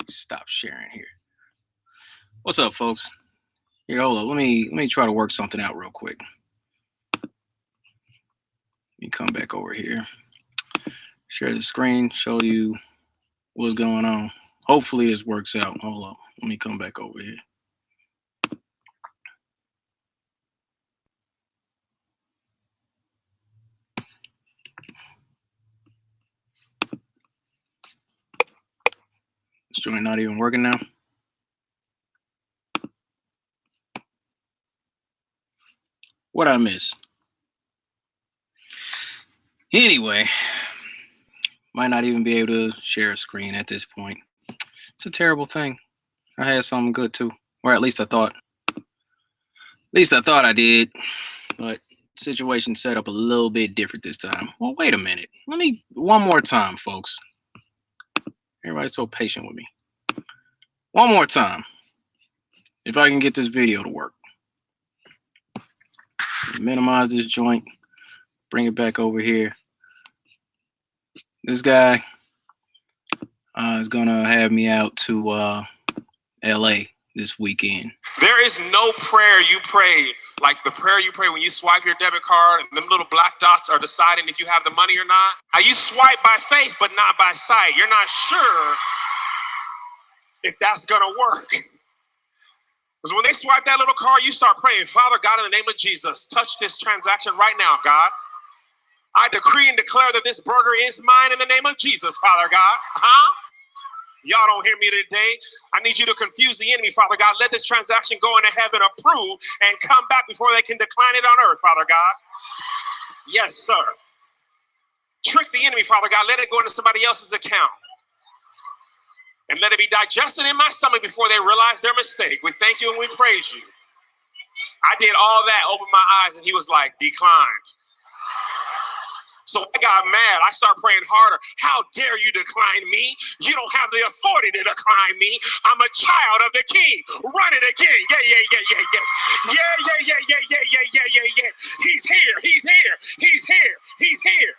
Stop sharing here. What's up, folks? Here, hold up. Let me try to work something out real quick. Let me come back over here. Share the screen, show you what's going on. Hopefully this works out. Hold up. Let me come back over here. This joint not even working now. What I miss? Anyway, might not even be able to share a screen at this point. It's a terrible thing. I had something good too, or at least I thought. At least I thought I did, but situation set up a little bit different this time. Well, wait a minute. Let me one more time, folks. Everybody's so patient with me. One more time. If I can get this video to work. Minimize this joint. Bring it back over here. This guy is gonna have me out to LA this weekend. There is no prayer you pray like the prayer you pray when you swipe your debit card and them little black dots are deciding if you have the money or not. Now you swipe by faith but not by sight. You're not sure if that's gonna work. Because when they swipe that little card, you start praying, Father God, in the name of Jesus, touch this transaction right now, God. I decree and declare that this burger is mine in the name of Jesus, Father God. Y'all don't hear me today. I need you to confuse the enemy, Father God. Let this transaction go into heaven, approve, and come back before they can decline it on earth, Father God. Yes, sir. Trick the enemy, Father God. Let it go into somebody else's account. And let it be digested in my stomach before they realize their mistake. We thank you and we praise you. I did all that, opened my eyes, and he was like, declined. So I got mad. I started praying harder. How dare you decline me? You don't have the authority to decline me. I'm a child of the King. Run it again. Yeah, yeah, yeah, yeah, yeah. Yeah, yeah, yeah, yeah, yeah, yeah, yeah, yeah, yeah. He's here. He's here. He's here. He's here.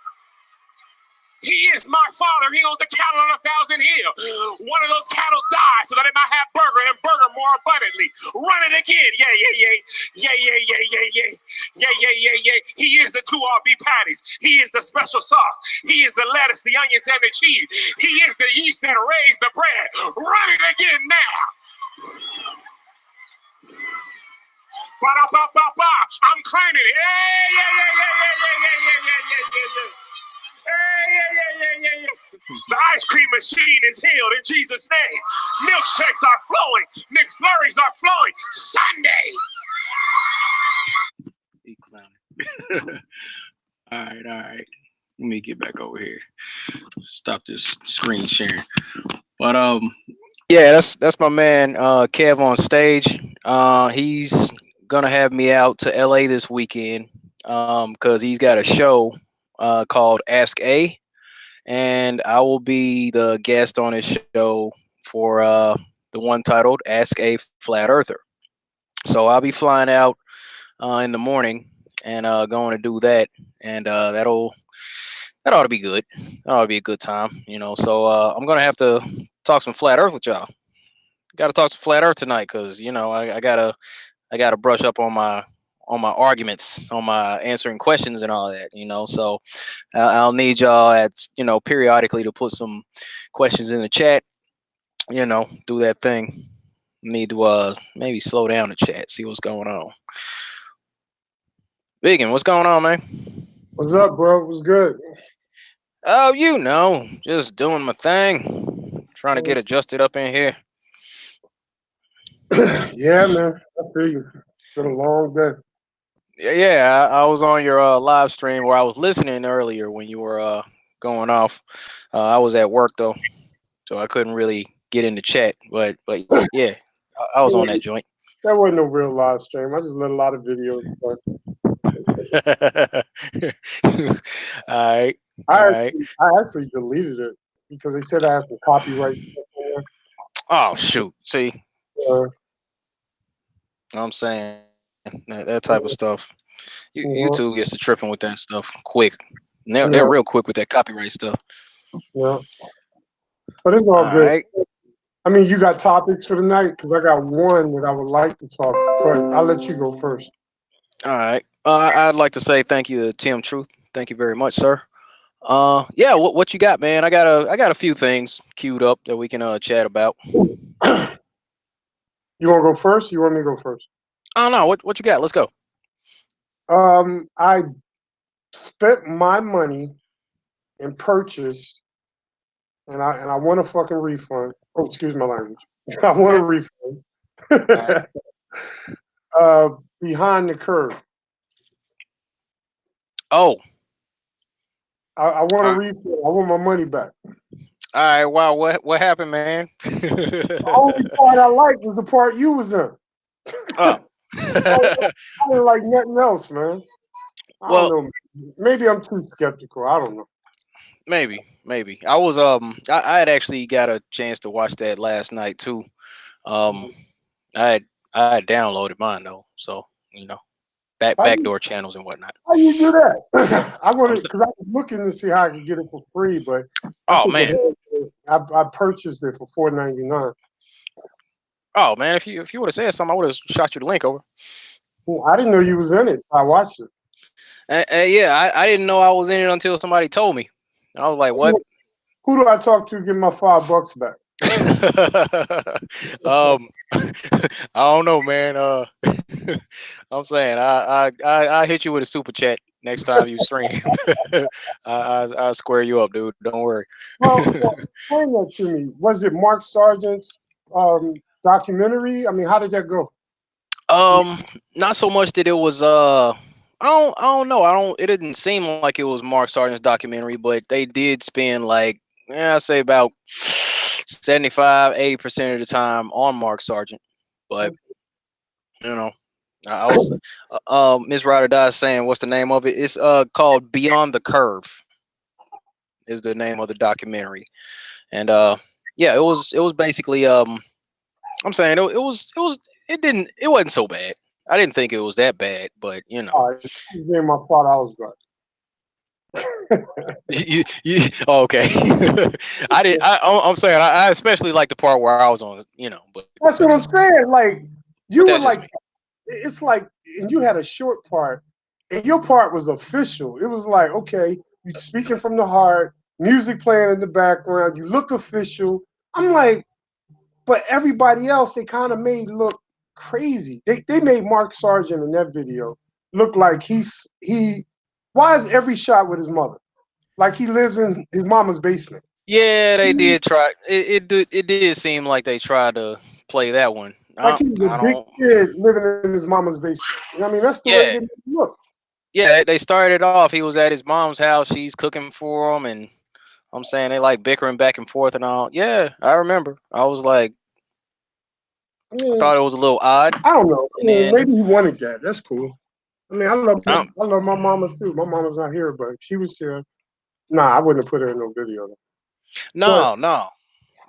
He is my father. He owns the cattle on 1,000 hills. One of those cattle died so that they might have burger and burger more abundantly. Run it again. Yeah, yeah, yeah. Yeah, yeah, yeah, yeah, yeah. Yeah, yeah, yeah, yeah. He is the 2 beef patties. He is the special sauce. He is the lettuce, the onions, and the cheese. He is the yeast that raised the bread. Run it again now. Ba-da-ba-ba-ba. I'm claiming it. Yeah, yeah, yeah, yeah, yeah, yeah, yeah, yeah, yeah, yeah, yeah. Yeah. The ice cream machine is healed in Jesus' name. Milkshakes are flowing. McFlurries are flowing. Sundays. All right. Let me get back over here. Stop this screen sharing. But yeah, that's my man Kev on stage. He's gonna have me out to LA this weekend because he's got a show called Ask A, and I will be the guest on his show for the one titled Ask A Flat Earther. So I'll be flying out in the morning and going to do that, and that ought to be good. That ought to be a good time, you know. So I'm gonna have to talk some flat Earth with y'all. Got to talk some flat Earth tonight because you know I gotta brush up on my arguments, on my answering questions and all that, you know. So I'll need y'all at, you know, periodically to put some questions in the chat, you know, do that thing. Need to maybe slow down the chat, see what's going on. Vegan, what's going on, man? What's up, bro? What's good? Oh, you know, just doing my thing, trying to get adjusted up in here. Yeah, man, I feel you. It's been a long day. Yeah, I was on your live stream where I was listening earlier when you were going off. I was at work though, so I couldn't really get in the chat. But yeah, I was on that joint. That wasn't no real live stream. I just let a lot of videos play. All right. I actually deleted it because they said I had some copyright stuff in there. Oh shoot! See, I'm saying that type of stuff. YouTube gets to tripping with that stuff quick. They're real quick with that copyright stuff. Yeah, but it's all good. Right. I mean, you got topics for the night? Because I got one that I would like to talk, but I'll let you go first. All right. I'd like to say thank you to Tim Truth. Thank you very much, sir. Yeah. What you got, man? I got a few things queued up that we can chat about. You want to go first? You want me to go first? I don't know. What you got? Let's go. I spent my money and purchased, and I want a fucking refund. Oh, excuse my language. I want a refund. All right. Behind the curve. Oh. I want a All refund. I want my money back. right. Wow. What happened, man? The only part I liked was the part you was in. Oh. I didn't like nothing else, man. I don't Well, know. Maybe I'm too skeptical. I don't know. maybe. I was I had actually got a chance to watch that last night too. Um, I had downloaded mine though, so backdoor channels and whatnot. How you do that? I I'm wanted s- because I was looking to see how I could get it for free, but I oh took man, I purchased it for $4.99. oh man, if you would have said something, I would have shot you the link over. I didn't know you was in it. I watched it. Yeah, I didn't know I was in it until somebody told me. I was like, what? Who do I talk to? Get my $5 back. I don't know, man. I'm saying I hit you with a super chat next time you stream. I'll square you up, dude. Don't worry. Well, explain that to me. Was it Mark Sargent's documentary? I mean, how did that go? Not so much that it was I don't know. It didn't seem like it was Mark Sargent's documentary, but they did spend like I'd say about 75-80% of the time on Mark Sargent. But you know, I was Miss Ryder Die saying what's the name of it? It's called Beyond the Curve is the name of the documentary. And yeah, it was basically I'm saying it wasn't so bad. I didn't think it was that bad, but All right, you gave my $5 back. oh, okay. I'm saying I especially like the part where I was on, but That's what I'm saying. Like but you were that's just like, me. it's like, and you had a short part, and your part was official. It was like, okay, you speaking from the heart, music playing in the background, you look official. I'm like, but everybody else they kind of made look crazy. They made Mark Sargent in that video look like he. Why is every shot with his mother? Like he lives in his mama's basement. Yeah, they did try. It did seem like they tried to play that one. Like he's a I big don't. kid living in his mama's basement. I mean, that's the way Yeah, they look. yeah. They started off. He was at his mom's house. She's cooking for him, and I'm saying they like bickering back and forth and all. Yeah, I remember. I was like, I I mean, thought it was a little odd, I don't know. I and mean, then maybe he wanted that. That's cool. I mean, I don't, I love my mama too. My mama's not here, but if she was here, nah, I wouldn't have put her in no video. But no.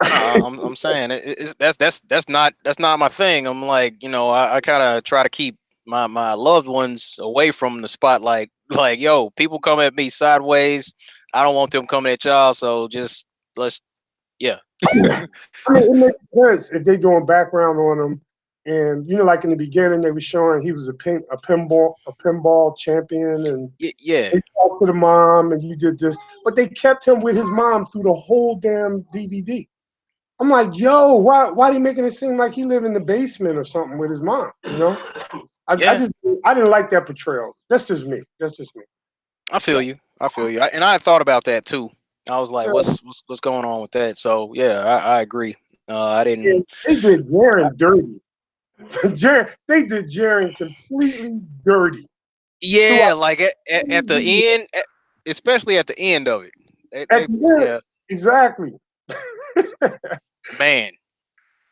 I'm saying it's that's not my thing. I'm like, I kind of try to keep my loved ones away from the spotlight. Like, yo, people come at me sideways. I don't want them coming at y'all. So just let's, yeah, I mean, it makes sense if they doing background on him, and like in the beginning they were showing he was a pinball champion, and yeah, they talked to the mom, and you did this, but they kept him with his mom through the whole damn DVD. I'm like, yo, why are they making it seem like he lived in the basement or something with his mom? yeah. I didn't like that portrayal. That's just me. That's just me. I feel you. I feel you. And I thought about that too. I was like, Yeah, what's going on with that? So yeah, I agree. I didn't. they did Jaren dirty. They did Jaren completely dirty. Yeah, Throughout like at the end, especially at the end of it. at the end, Yeah, exactly. man.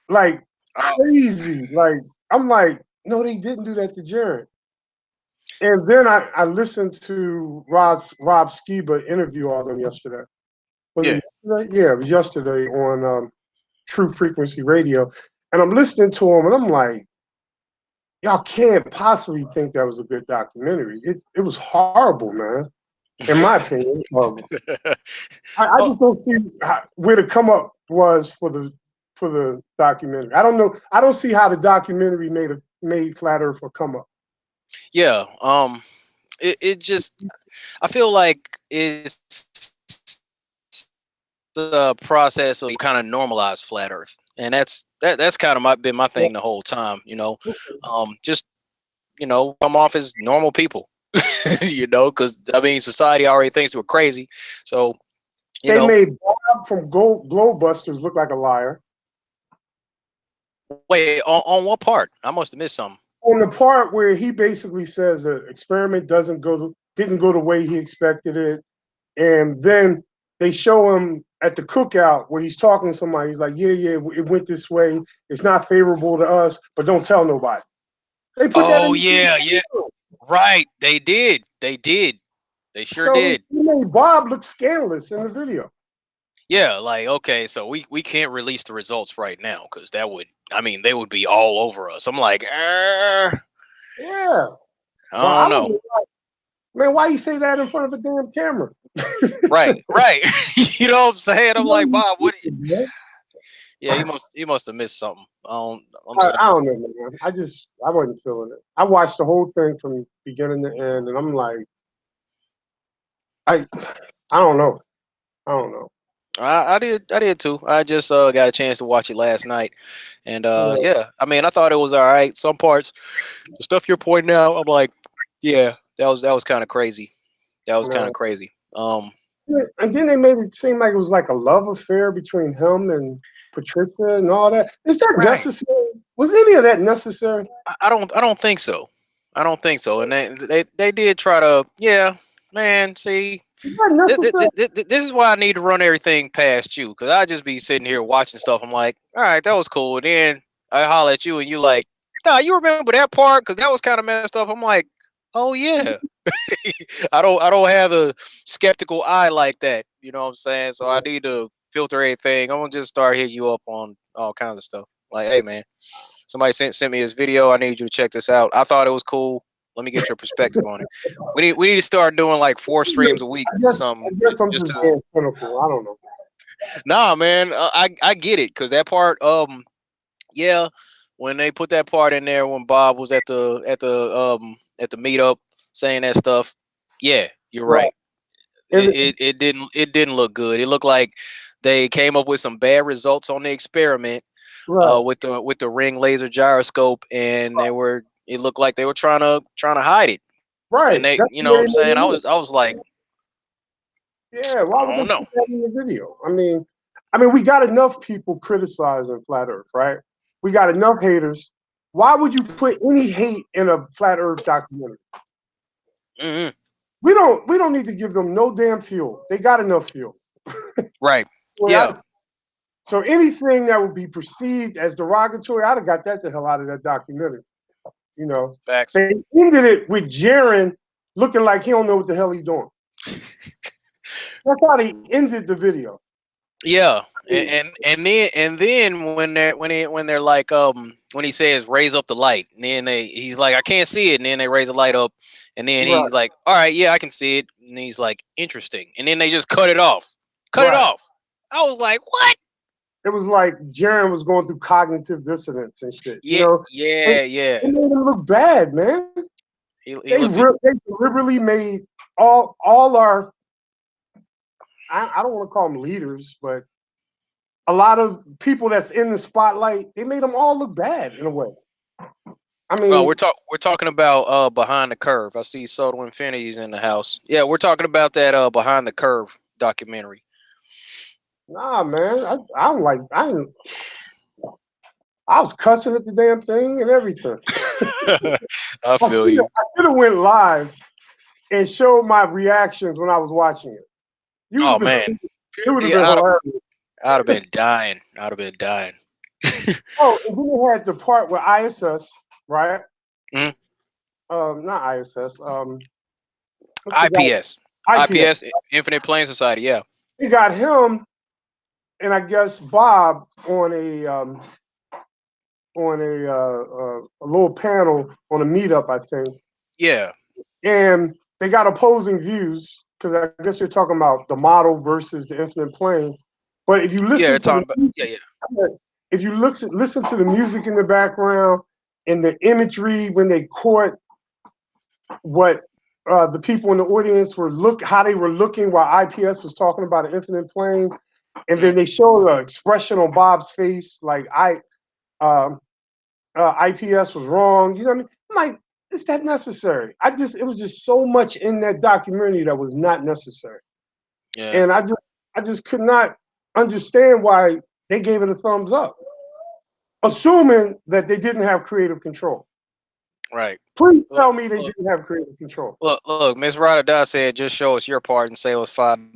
Like Uh, crazy. Like I'm like, no, they didn't do that to Jaren. And then I listened to Rob Skiba interview all them yesterday. Was yeah. it yesterday? Yeah, it was yesterday on True Frequency Radio. And I'm listening to him and I'm like, y'all can't possibly think that was a good documentary. It was horrible, man. In my opinion, horrible. I Oh, just don't see where the come up was for the for the documentary. I don't know. I don't see how the documentary made Flat Earth a come up. Yeah. It just, I feel like it's the process of kind of normalize flat Earth, and that's kind of been my thing the whole time. Just come off as normal people. Because I mean, society already thinks we're crazy. So they made Bob from Globebusters look like a liar. Wait, on what part? I must have missed something. On the part where he basically says the experiment didn't go the way he expected it, and then they show him at the cookout where he's talking to somebody. He's like, "Yeah, it went this way. It's not favorable to us, but don't tell nobody." They put that in the yeah, right. They did. They sure did. He made Bob look scandalous in the video. Yeah, like, okay, so we can't release the results right now because they would be all over us. I'm like, yeah, I don't know. Man, why you say that in front of a damn camera? Right. You know what I'm saying? I'm like, Bob, what? Yeah, he must have missed something. I don't know, man. I wasn't feeling it. I watched the whole thing from beginning to end, and I'm like, I don't know. I did too. I just got a chance to watch it last night, and yeah, I mean, I thought it was all right. Some parts, the stuff you're pointing out, I'm like, yeah, that was kind of crazy. That was kind of crazy. And then they made it seem like it was like a love affair between him and Patricia and all that. Is that necessary? Was any of that necessary? I don't think so. I don't think so. And they did try to, yeah, man. See, this is why I need to run everything past you, because I just be sitting here watching stuff. I'm like, all right, that was cool. And then I holler at you, and you like, nah, you remember that part because that was kind of messed up. I'm like, oh yeah. I don't have a skeptical eye like that. You know what I'm saying? So I need to filter everything. I'm gonna just start hitting you up on all kinds of stuff. Like, hey man, somebody sent me this video. I need you to check this out. I thought it was cool. Let me get your perspective on it. We need to start doing like 4 streams a week or something. I guess I'm just being cynical. I don't know. Nah, man, I get it, because that part, yeah, when they put that part in there when Bob was at the meetup saying that stuff, yeah, you're right. It didn't look good. It looked like they came up with some bad results on the experiment with the ring laser gyroscope, and it looked like they were trying to hide it. Right. And they, you know what I'm saying? I was like, yeah, why would they put that in the video? I mean, we got enough people criticizing Flat Earth, right? We got enough haters. Why would you put any hate in a Flat Earth documentary? Mm-hmm. We don't need to give them no damn fuel. They got enough fuel. Right. Yeah. So anything that would be perceived as derogatory, I'd have got that the hell out of that documentary. You know, facts. They ended it with Jaren looking like he don't know what the hell he's doing. That's how they ended the video. Yeah, and then when they're like when he says raise up the light, and then he's like, I can't see it, and then they raise the light up, and then he's like, all right, yeah, I can see it, and he's like, interesting, and then they just cut it off. It off. I was like, what? It was like Jaren was going through cognitive dissonance and shit. Yeah, you know? yeah. It made him look bad, man. They deliberately made all our, I don't want to call them leaders, but a lot of people that's in the spotlight, they made them all look bad in a way. I mean, we're talking about Behind the Curve. I see Soto Infinity's in the house. Yeah, we're talking about that Behind the Curve documentary. Nah, man, I was cussing at the damn thing and everything. I feel you. I could have went live and showed my reactions when I was watching it. Oh man, it would have been hilarious. I'd have been dying. Oh, and then we had the part where ISS, right? Mm-hmm. Not ISS. IPS, Infinite Plane Society. Yeah. He got him, and I guess Bob on a little panel on a meetup, I think. Yeah. And they got opposing views because I guess you're talking about the model versus the infinite plane. But if you listen if you listen to the music in the background and the imagery when they caught what the people in the audience how they were looking while IPS was talking about an infinite plane, and then they showed an expression on Bob's face like IPS was wrong. You know what I mean? I'm like, is that necessary? It was just so much in that documentary that was not necessary. Yeah. And I just could not understand why they gave it a thumbs up, assuming that they didn't have creative control. Right. Please tell me they didn't have creative control. Look, Miss Ryder Dye said, just show us your part and say it was $5.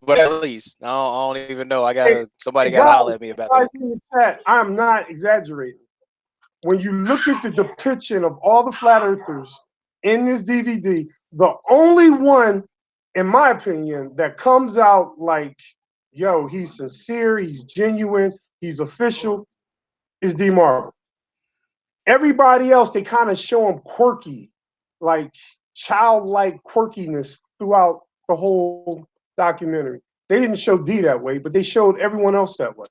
But at least I don't even know. Somebody gotta holler at me about that. In the chat, I'm not exaggerating. When you look at the depiction of all the flat earthers in this DVD, the only one, in my opinion, that comes out like, yo, he's sincere, he's genuine, he's official, is D Marvel. Everybody else, they kind of show him quirky, like childlike quirkiness throughout the whole documentary. They didn't show D that way, but they showed everyone else that way.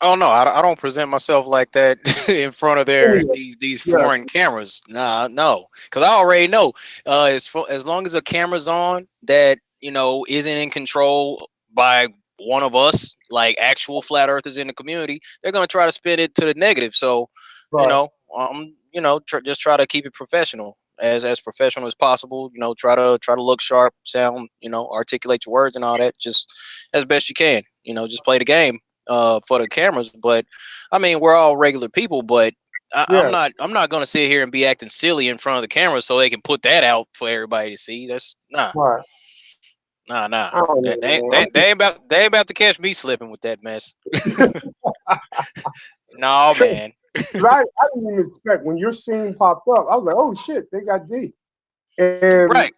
Oh no, I don't present myself like that in front of these foreign cameras. Nah, no, because I already know. As long as a camera's on that isn't in control by one of us, like actual flat earthers in the community, they're gonna try to spin it to the negative. So just try to keep it professional, as professional as possible. Try to look sharp, sound, articulate your words and all that, just as best you can. Just play the game for the cameras. But I mean, we're all regular people, but I'm not gonna sit here and be acting silly in front of the camera so they can put that out for everybody to see. That's nah. Right. Nah. They ain't about to catch me slipping with that mess. No, man. I didn't even expect when your scene popped up. I was like, "Oh shit, they got D." And, right.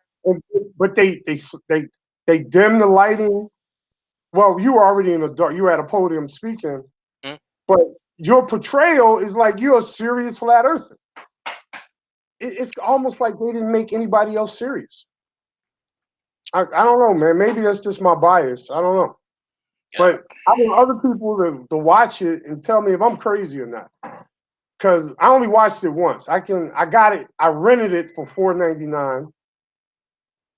But they dim the lighting. Well, you were already in the dark. You were at a podium speaking, but your portrayal is like you're a serious flat earther. It's almost like they didn't make anybody else serious. I don't know, man. Maybe that's just my bias. I don't know. But I want other people to watch it and tell me if I'm crazy or not. Because I only watched it once. I got it. I rented it for $4.99,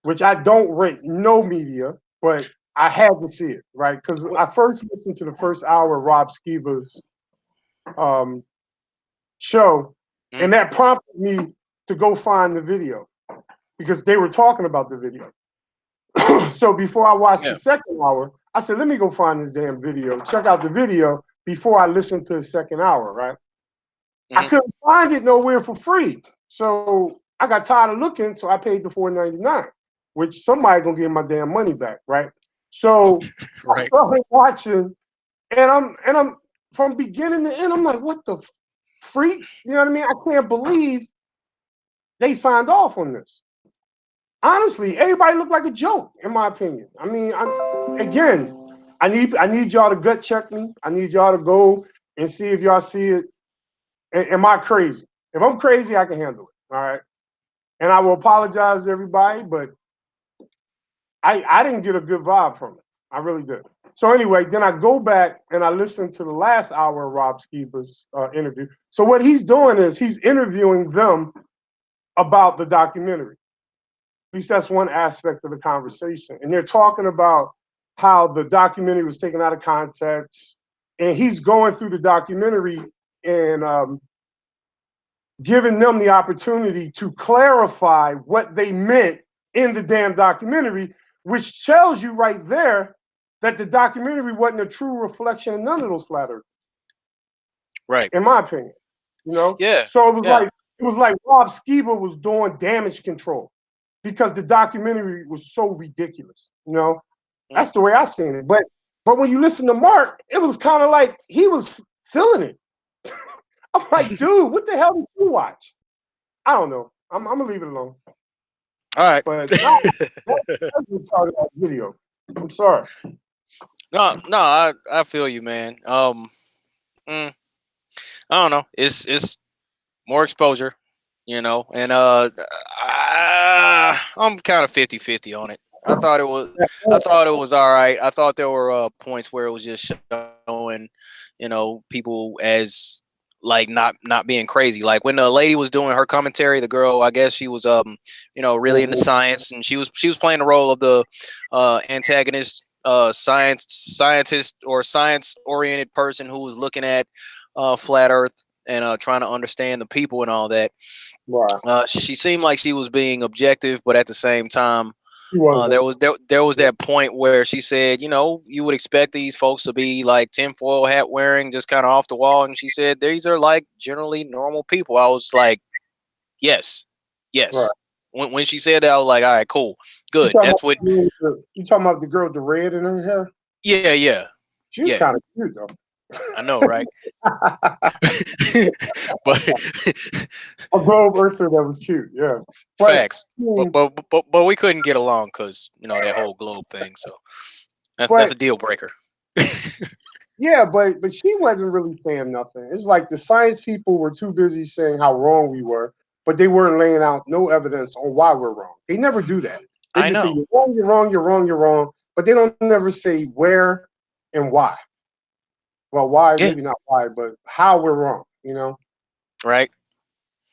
which I don't rent no media, but I had to see it, right? Because I first listened to the first hour of Rob Skiba's show, and that prompted me to go find the video because they were talking about the video. So before I watched the second hour, I said, let me go find this damn video, check out the video before I listen to the second hour, right? I couldn't find it nowhere for free. So I got tired of looking, so I paid the $4.99, which somebody gonna give my damn money back, right? So I started watching, and I'm from beginning to end, I'm like, what the freak? You know what I mean? I can't believe they signed off on this. Honestly, everybody looked like a joke, in my opinion. I mean, I need y'all to gut check me. I need y'all to go and see if y'all see it. Am I crazy? If I'm crazy, I can handle it. All right. And I will apologize to everybody, but I didn't get a good vibe from it. I really did. So anyway, then I go back and I listen to the last hour of Rob Skiba's interview. So what he's doing is he's interviewing them about the documentary. At least that's one aspect of the conversation. And they're talking about how the documentary was taken out of context. And he's going through the documentary and giving them the opportunity to clarify what they meant in the damn documentary, which tells you right there that the documentary wasn't a true reflection of none of those flat earthers. Right. In my opinion. Yeah. So it was like Rob Skiba was doing damage control because the documentary was so ridiculous. That's the way I seen it. But when you listen to Mark, it was kind of like he was feeling it. I'm like, dude, what the hell did you watch? I don't know. I'm gonna leave it alone. All right. But that's part of that video. I'm sorry. No, I feel you, man. I don't know. It's more exposure, and I'm kind of 50-50 on it. I thought it was. I thought it was all right. I thought there were points where it was just showing, people as like not being crazy. Like when the lady was doing her commentary, the girl, I guess she was really into science, and she was playing the role of the antagonist, scientist or science oriented person who was looking at flat Earth and trying to understand the people and all that. Right. She seemed like she was being objective, but at the same time, He wasn't. there was that point where she said, you would expect these folks to be like tinfoil hat wearing, just kind of off the wall, and she said these are like generally normal people. I was like, yes. Right. When she said that, I was like, all right, cool, good. You That's what. talking about the girl with the red in her hair? Yeah. She was kind of cute though. I know, right? But A globe earther that was cute, yeah. facts. But we couldn't get along because that whole globe thing. So that's a deal breaker. Yeah, but she wasn't really saying nothing. It's like the science people were too busy saying how wrong we were, but they weren't laying out no evidence on why we're wrong. They never do that. They I just say know. you're wrong, you're wrong, you're wrong, you're wrong, but they don't never say where and why. Well, why, Yeah. maybe not why, but how we're wrong, Right.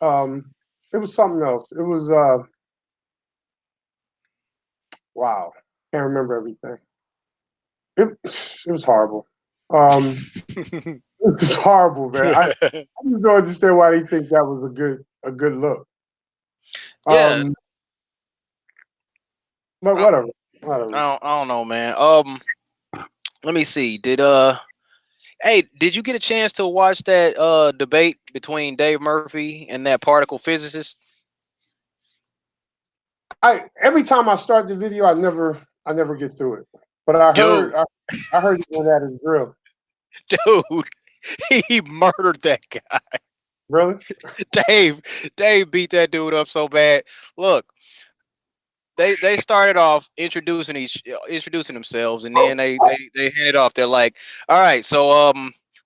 It was something else. It was wow. Can't remember everything. It was horrible. It was horrible, man. I just don't understand why they think that was a good look. Yeah. But whatever. I don't know, man. Let me see. Did you get a chance to watch that debate between Dave Murphy and that particle physicist? Every time I start the video, I never get through it. But I heard it at his grill. Dude, he murdered that guy. Really? Dave beat that dude up so bad. Look, they started off introducing themselves, and then they handed off. They're like, all right, so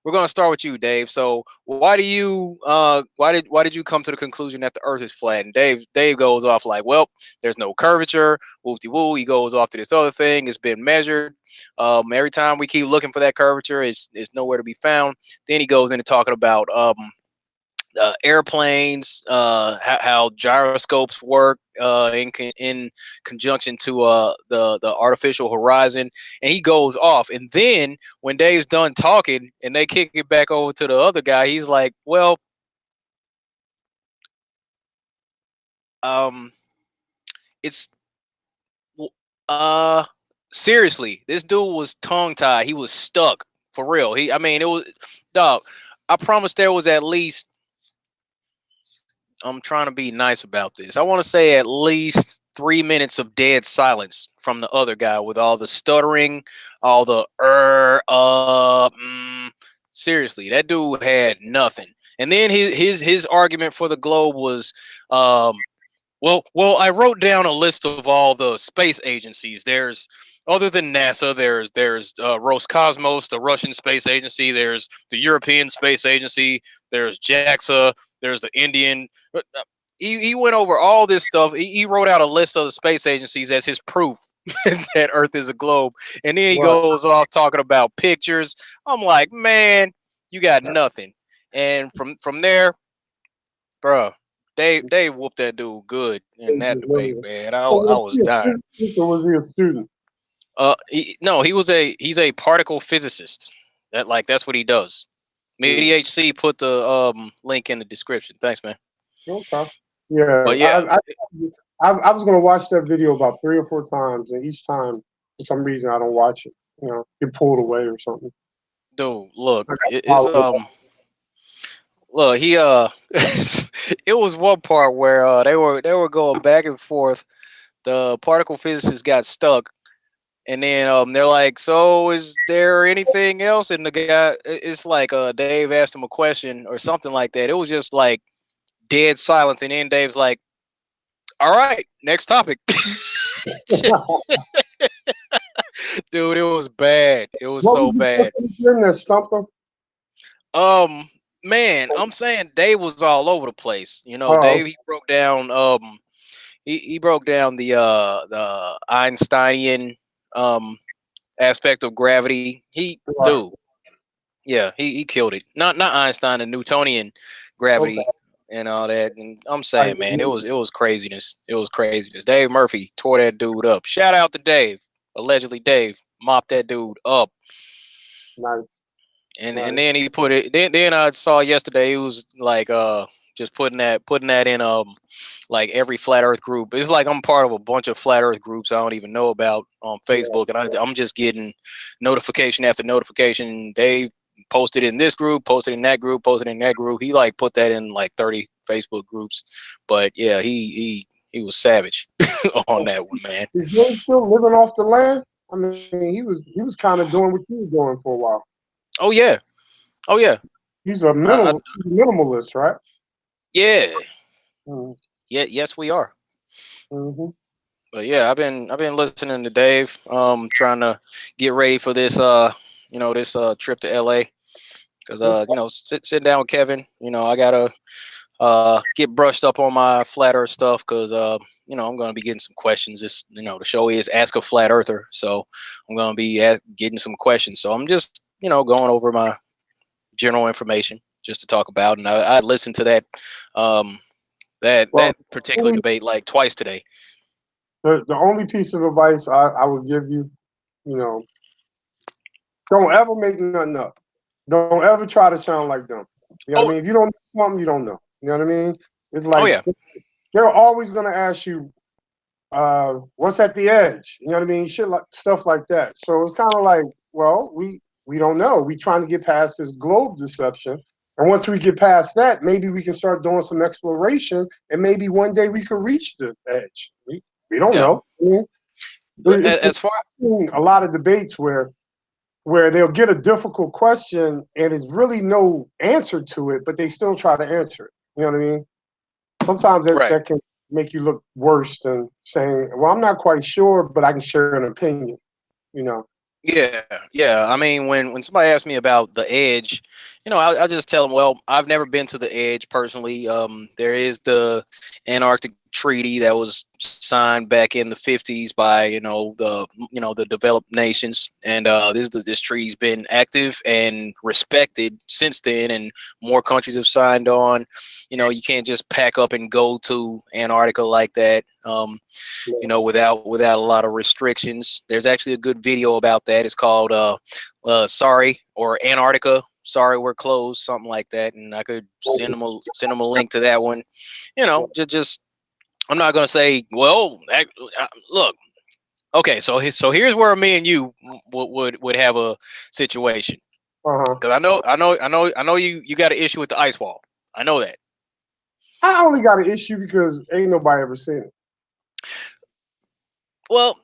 we're gonna start with you, Dave. So why did you come to the conclusion that the Earth is flat? And Dave goes off like, well, there's no curvature. Whoopty woo. He goes off to this other thing. It's been measured. Every time we keep looking for that curvature, it's nowhere to be found. Then he goes into talking about airplanes, how gyroscopes work in conjunction to the artificial horizon, and he goes off. And then when Dave's done talking and they kick it back over to the other guy, he's like, "Well, it's seriously, this dude was tongue tied. He was stuck for real. It was dog. I promise there was at least." I'm trying to be nice about this. I want to say at least 3 minutes of dead silence from the other guy with all the stuttering, all the seriously, that dude had nothing. And then his argument for the globe was, well, I wrote down a list of all the space agencies. There's other than NASA, there's Roscosmos, the Russian space agency. There's the European Space Agency. There's JAXA. There's the Indian. He went over all this stuff. He wrote out a list of the space agencies as his proof that Earth is a globe. And then he goes off talking about pictures. I'm like, man, you got nothing. And from there, bro, Dave whooped that dude good in that debate, man. I was dying. So was he a student? No, he's a particle physicist. That's what he does. Media HC put the link in the description. Thanks, man. Okay. Yeah. But yeah, I was gonna watch that video about 3 or 4 times, and each time for some reason I don't watch it. Get pulled away or something. Dude, look, look, he it was one part where they were going back and forth. The particle physicist got stuck. And then they're like, so is there anything else? And the guy, it's like Dave asked him a question or something like that. It was just like dead silence. And then Dave's like, all right, next topic. Dude, it was bad. It was so bad. That stumped him? Man, I'm saying Dave was all over the place. Dave, he broke down he broke down the Einsteinian aspect of gravity. He Right. dude, yeah, he killed it. Not Einstein, the Newtonian Okay. gravity and all that. And I'm I saying, man, it was craziness. It was craziness. Dave Murphy tore that dude up. Shout out to Dave. Allegedly, Dave mopped that dude up. nice. And Nice. then he put it. Then I saw yesterday. It was like just putting that in like every flat Earth group. It's like I'm part of a bunch of flat Earth groups I don't even know about on Yeah. Facebook, and I'm just getting notification after notification. They posted in this group, posted in that group, posted in that group. He like put that in like 30 Facebook groups. But yeah, he was savage on that one, man. Is Jay still living off the land? I mean, he was kind of doing what you were doing for a while. Oh yeah, oh yeah, He's a I, minimalist, right? yeah, Mm-hmm. yeah. Yes, we are. Mm-hmm. But yeah, I've been listening to Dave. Trying to get ready for this this trip to LA because sitting down with Kevin. I gotta get brushed up on my flat Earth stuff because I'm gonna be getting some questions. This the show is Ask a Flat Earther, so I'm gonna be getting some questions. So I'm just going over my general information just to talk about, and I listened to that Well, that particular debate like twice today. the only piece of advice I would give you, you know, don't ever make nothing up. Don't ever try to sound like them. You know what I Oh, mean? If you don't know something, you don't know. You know what I mean? It's oh like yeah, they're always gonna ask you, what's at the edge? You know what I mean? Shit like stuff like that. So it's kind of like, well, we don't know. We trying to get past this globe deception. And once we get past that, maybe we can start doing some exploration, and maybe one day we could reach the edge. We don't yeah. know. I mean, As far seen a lot of debates where they'll get a difficult question and there's really no answer to it, but they still try to answer it. You know what I mean? Sometimes right. that can make you look worse than saying, "Well, I'm not quite sure, but I can share an opinion." You know? Yeah, yeah. I mean, when somebody asks me about the edge, I just tell them, well, I've never been to the edge personally. There is the Antarctic Treaty that was signed back in the 50s by the developed nations, and this treaty's been active and respected since then, and more countries have signed on. You can't just pack up and go to Antarctica like that. Without a lot of restrictions. There's actually a good video about that. It's called "Sorry" or Antarctica. Sorry, we're closed, something like that. And I could send them a link to that one. Just I'm not gonna say, well, look, okay, so here's where me and you would have a situation Uh-huh. because I know you got an issue with the ice wall. I know that. I only got an issue because ain't nobody ever seen it. Well,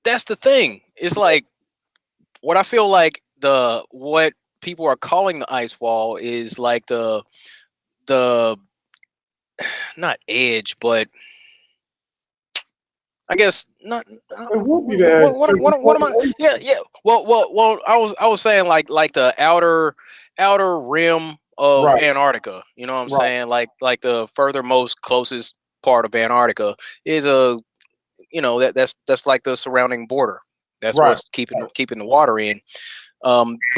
that's the thing. It's like what I feel like what people are calling the ice wall is like the not edge, but I guess not. It would be that. What am I? Yeah, yeah. Well. I was saying like the outer rim of Right, Antarctica. You know what I'm right, saying? Like the furthermost closest part of Antarctica is that's like the surrounding border. That's right, what's keeping the water in.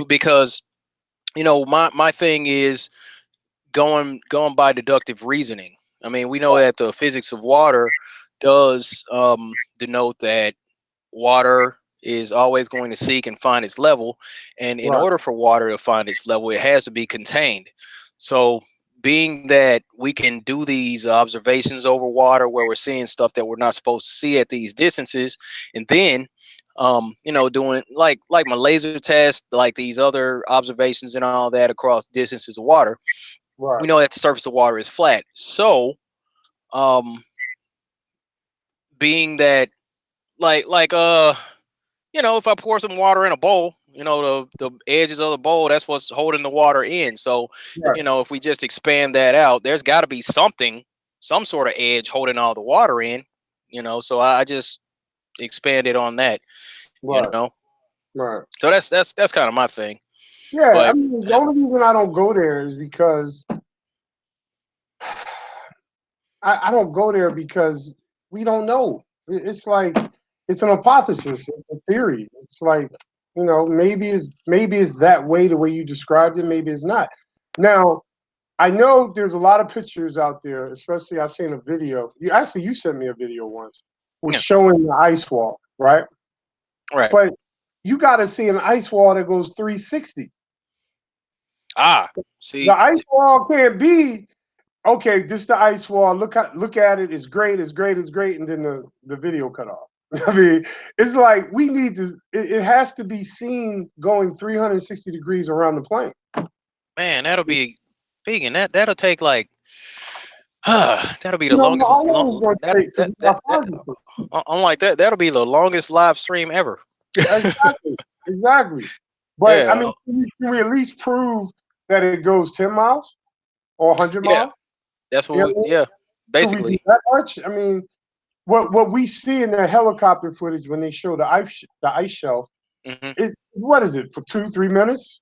Because my thing is going by deductive reasoning. I mean, we know that the physics of water does denote that water is always going to seek and find its level, and in right, order for water to find its level, it has to be contained. So, being that we can do these observations over water where we're seeing stuff that we're not supposed to see at these distances, and then doing like my laser test, like these other observations and all that across distances of water, right. we know that the surface of water is flat. So, um, being that if I pour some water in a bowl, the edges of the bowl, that's what's holding the water in. So, Right, if we just expand that out, there's got to be some sort of edge holding all the water in. So I just expanded on that. You right, know, right. so that's kind of my thing. Yeah, I But mean, the only reason I don't go there is because I don't go there because we don't know. It's like it's an hypothesis, it's a theory. It's like, maybe it's that way, the way you described it. Maybe it's not. Now, I know there's a lot of pictures out there, especially I've seen a video. You sent me a video once, was Yeah. showing the ice wall, right? Right. But you got to see an ice wall that goes 360. See, The ice wall can't be okay. This the ice wall. Look at it. It's great. It's great. It's great. And then the video cut off. I mean, it's like we need to. It has to be seen going 360 degrees around the plane. man, that'll be big, and that'll take like, that'll be the How longest. long is it going to take? Because we got photography. I'm like that'll be the longest live stream ever. Exactly. Exactly. But Yeah, I mean, can we at least prove that it goes 10 miles or 100 yeah, miles? that's what. You know what I mean? Yeah, Can we do basically. that much? I mean, what we see in the helicopter footage when they show the ice shelf, Hmm. what is it for 2-3 minutes?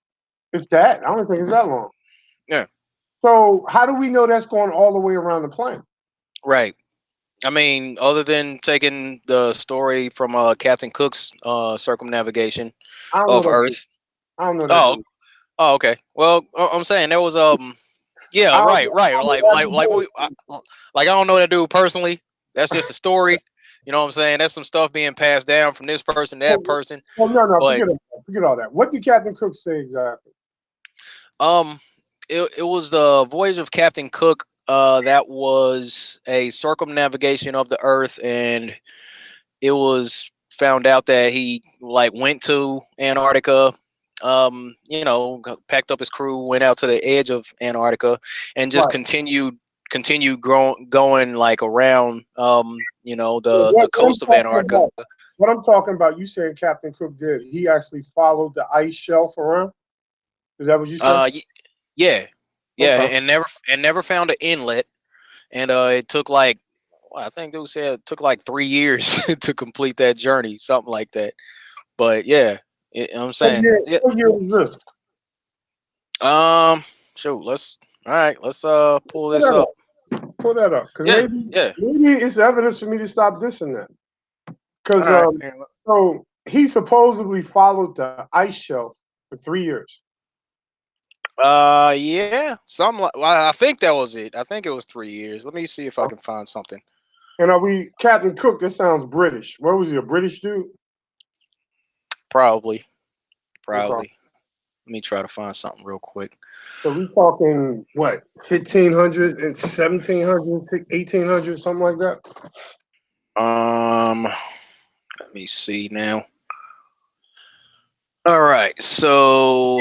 If that, I don't think it's that long. Yeah, So how do we know that's going all the way around the plane? right. I mean, other than taking the story from Captain Cook's circumnavigation I don't know of that dude. Earth. I don't know that Oh, dude. oh, okay. Well, I'm saying there was yeah, I don't, right, I right. don't Like know we, like I don't know that dude personally. That's just a story. You know what I'm saying? That's some stuff being passed down from this person to that person. well, no, But forget all that. What did Captain Cook say exactly? um, it was the voyage of Captain Cook. That was a circumnavigation of the Earth, and it was found out that he like went to Antarctica. Packed up his crew, went out to the edge of Antarctica, and just Right. continued going like around So the coast of Antarctica. what I'm talking about, you saying Captain Cook did, he actually followed the ice shelf around? Is that what you said? Yeah, yeah, Okay. and never found an inlet, and it took like, well, I think they said it took like 3 years to complete that journey, something like that. But yeah, I'm saying, yeah. What year was this? Um, shoot, all right, let's pull Pull this that up. up. Pull that up. Because Yeah, maybe yeah. it's evidence for me to stop this and that. All Because right. so he supposedly followed the ice shelf for 3 years. Yeah, something like. Well, I think that was it. I think it was 3 years. Let me see if I can find something. And are we Captain Cook? This sounds British. What was he? A British dude? Probably, Okay. probably. Let me try to find something real quick. So we talking what? 1500s and 1700s, 1800s, something like that. Let me see now. All right, so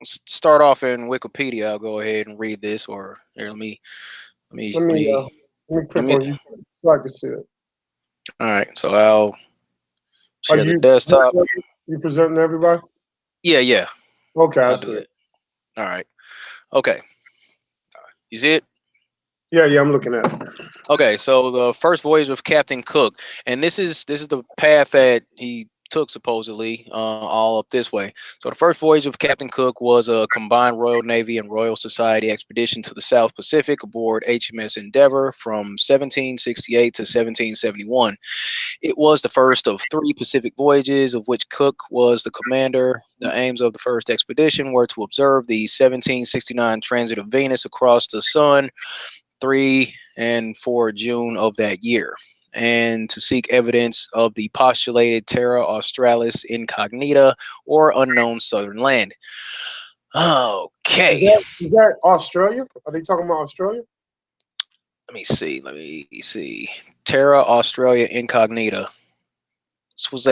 let's start off in Wikipedia. I'll go ahead and read this, or here, let me Let me let click me. on you so I can see it. All right, so I'll Are share the desktop. you presenting to everybody? Yeah, Okay, I I'll do see it. that. All right, okay. You see it? Yeah, I'm looking at it. Okay, so the first voyage of Captain Cook, and this is the path that he took supposedly, all up this way. So the first voyage of Captain Cook was a combined Royal Navy and Royal Society expedition to the South Pacific aboard HMS Endeavour from 1768 to 1771. It was the first of three Pacific voyages, of which Cook was the commander. The aims of the first expedition were to observe the 1769 transit of Venus across the sun 3 and 4 June of that year, and to seek evidence of the postulated Terra Australis Incognita, or unknown southern land. Okay, Is that Australia? Are they talking about Australia? let me see. Let me see. Terra Australia Incognita. This was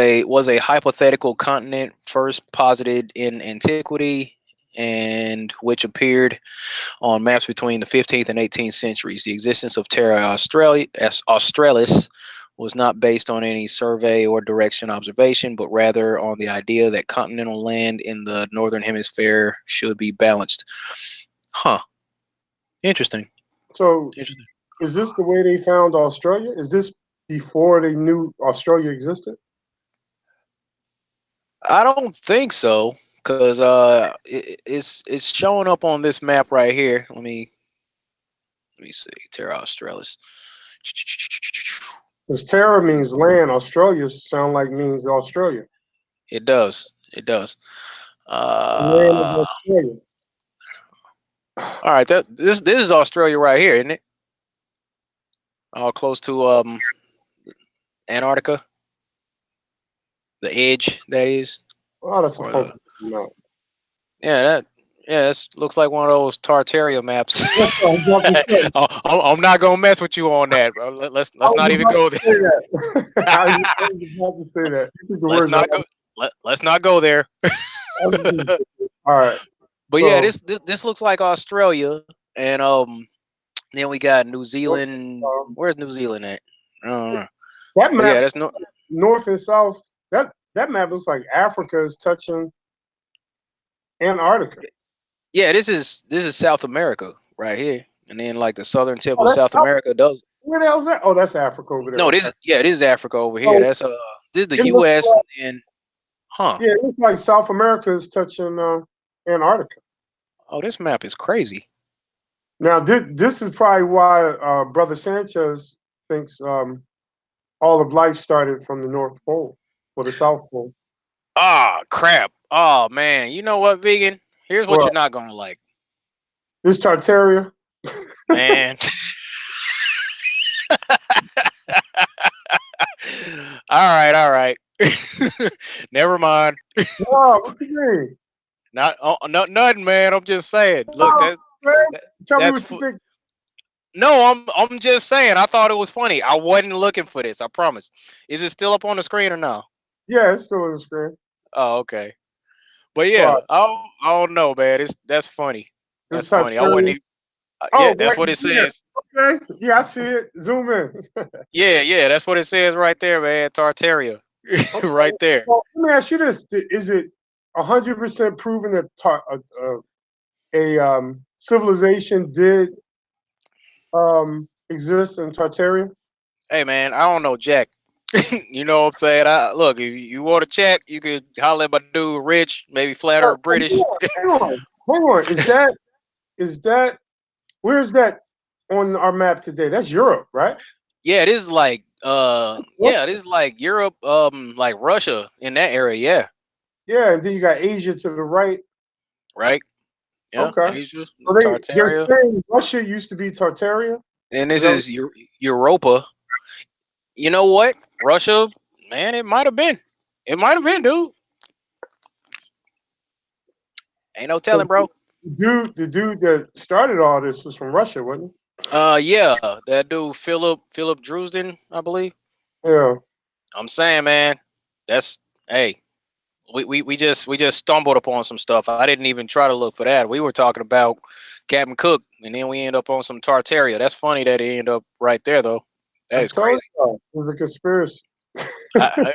a hypothetical continent first posited in antiquity, and which appeared on maps between the 15th and 18th centuries. The existence of Terra Australis was not based on any survey or direction observation, but rather on the idea that continental land in the northern hemisphere should be balanced. Huh. Interesting. So Interesting. is this the way they found Australia? Is this before they knew Australia existed? I don't think so, because it's showing up on this map right here. Let me Let me see. Terra Australis. Because Terra means land. Australia sound like means Australia. It does. It does. Land of Australia. All right. This is Australia right here, isn't it? All close to Antarctica. The edge, that is. Oh, that's a Or focus. No. yeah, that looks like one of those Tartaria maps. That's what I was about to say. I'm not gonna mess with you on that, bro. Let's I was not even about go to there. say that. I was about to say that. You took the Let's words not out go. Let's not go there. of- All right. But yeah, So, this looks like Australia, and then we got New Zealand. Where's New Zealand at? I don't know. that But yeah, map, that's no. north and south, that map looks like Africa is touching Antarctica. Yeah, this is South America right here, and then like the southern tip Oh, of that's South America does. where the hell's that? Oh, that's Africa over there. No, Okay. it is Africa over here. So That's this is the it looks U.S. like, and huh. yeah, it looks like South America is touching Antarctica. Oh, this map is crazy. Now, this is probably why Brother Sanchez thinks all of life started from the North Pole or the South Pole. Ah, crap. Oh man, you know what, vegan? Here's what Well, you're not gonna like, this Tartaria. man. All right. Never mind. Wow, what you mean? Not nothing, man. I'm just saying. Look, Oh, man, tell me that's what you think. no. I'm just saying. I thought it was funny. I wasn't looking for this. I promise. Is it still up on the screen or no? Yeah, it's still on the screen. Oh, okay. But yeah, Wow, I don't know, man. That's funny. this That's funny. I wouldn't Tartaria. even. Oh, Yeah, that's right what it here. says. Okay, yeah, I see it. Zoom in. Yeah, that's what it says right there, man. Tartaria, Okay. right there. Well, let me ask you this: is it 100% proven that a civilization did exist in Tartaria? Hey, man, I don't know Jack. You know what I'm saying? Look, if you want to check, you could holler at my dude Rich, maybe flat or British. Hang on, hang on. Is that where's that on our map today? That's Europe, right? Yeah, it is like What? it is like Europe, like Russia in that area, yeah. Yeah, and then you got Asia to the right. Right? Yeah, Okay. Asia, So they're Tartaria. saying Russia used to be Tartaria. And Is this that is Europa. You know what? Russia, man, it might have been. It might have been, dude. Ain't no telling, bro. the dude that started all this was from Russia, wasn't Yeah, that dude Philip Drusden, I believe. he? Yeah. I'm saying, man, that's hey, we just stumbled upon some stuff. I didn't even try to look for that. We were talking about Captain Cook, and then we end up on some Tartaria. That's funny that it ended up right there, though. I That is told crazy. you it was a conspiracy. I,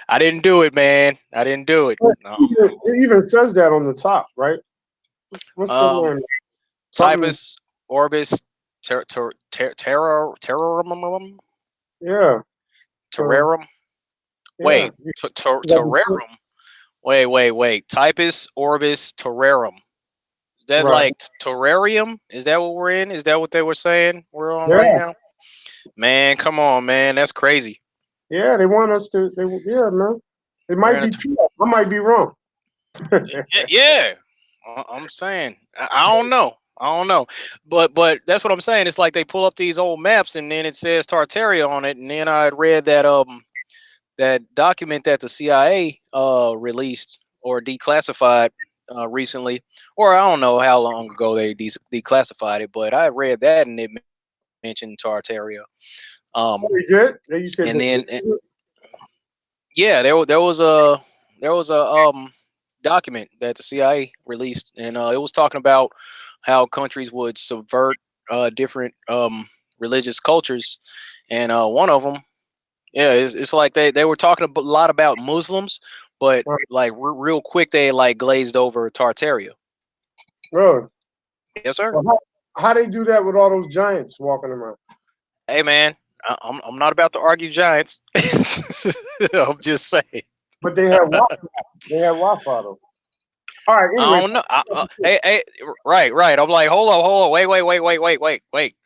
I didn't do it, man. I didn't do it. No. It even says that on the top, right? What's the Um, name? Something. Typus Orbis Terrarum. Yeah. Terrarum. Yeah. Wait, Terrarum. Wait. Typus Orbis Terrarum. Is that Right. like terrarium? Is that what we're in? Is that what they were saying we're on right Yeah. now? Man, come on, man. That's crazy. Yeah. They want us to. Yeah, man. It We're might in a be true. I might be wrong. yeah. I'm saying. I don't know. I don't know. But that's what I'm saying. It's like they pull up these old maps and then it says Tartaria on it. And then I had read that document that the CIA released or declassified recently, or I don't know how long ago they declassified it, but I read that and it mentioned Tartaria. They did. You said And then that. yeah, there was a document that the CIA released, and it was talking about how countries would subvert different religious cultures, and one of them, yeah, it's like they were talking a lot about Muslims, but Right. like real quick they like glazed over Tartaria. Really? Yes, sir. Well, how they do that with all those giants walking around? Hey, man, I'm not about to argue giants. I'm just saying. But they have Wi-Fi. They have Wi-Fi though. All right. I Anyway, don't know. Hey, right. I'm like, hold on. Wait.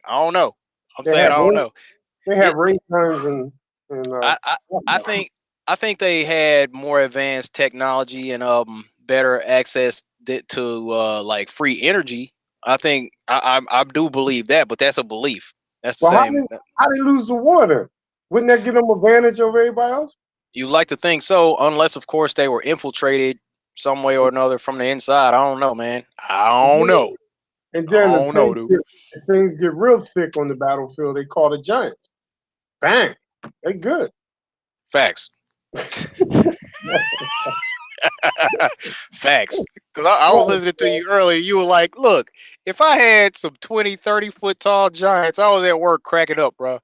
I don't know. I'm they saying had I don't know. they had It, ring guns and I, I, I think, I think they had more advanced technology and better access to like free energy. I think I do believe that, but that's a belief. That's the well, same. how they lose the water? Wouldn't that give them advantage over everybody else? You like to think so, unless of course they were infiltrated some way or another from the inside. I don't know, man. I don't know. And I then don't know, dude. things get real thick on the battlefield. They call the giants. Bang, they good. Facts. Facts. Because I was listening to you earlier. You were like, look, if I had some 20, 30-foot tall giants, I was at work cracking up, bro.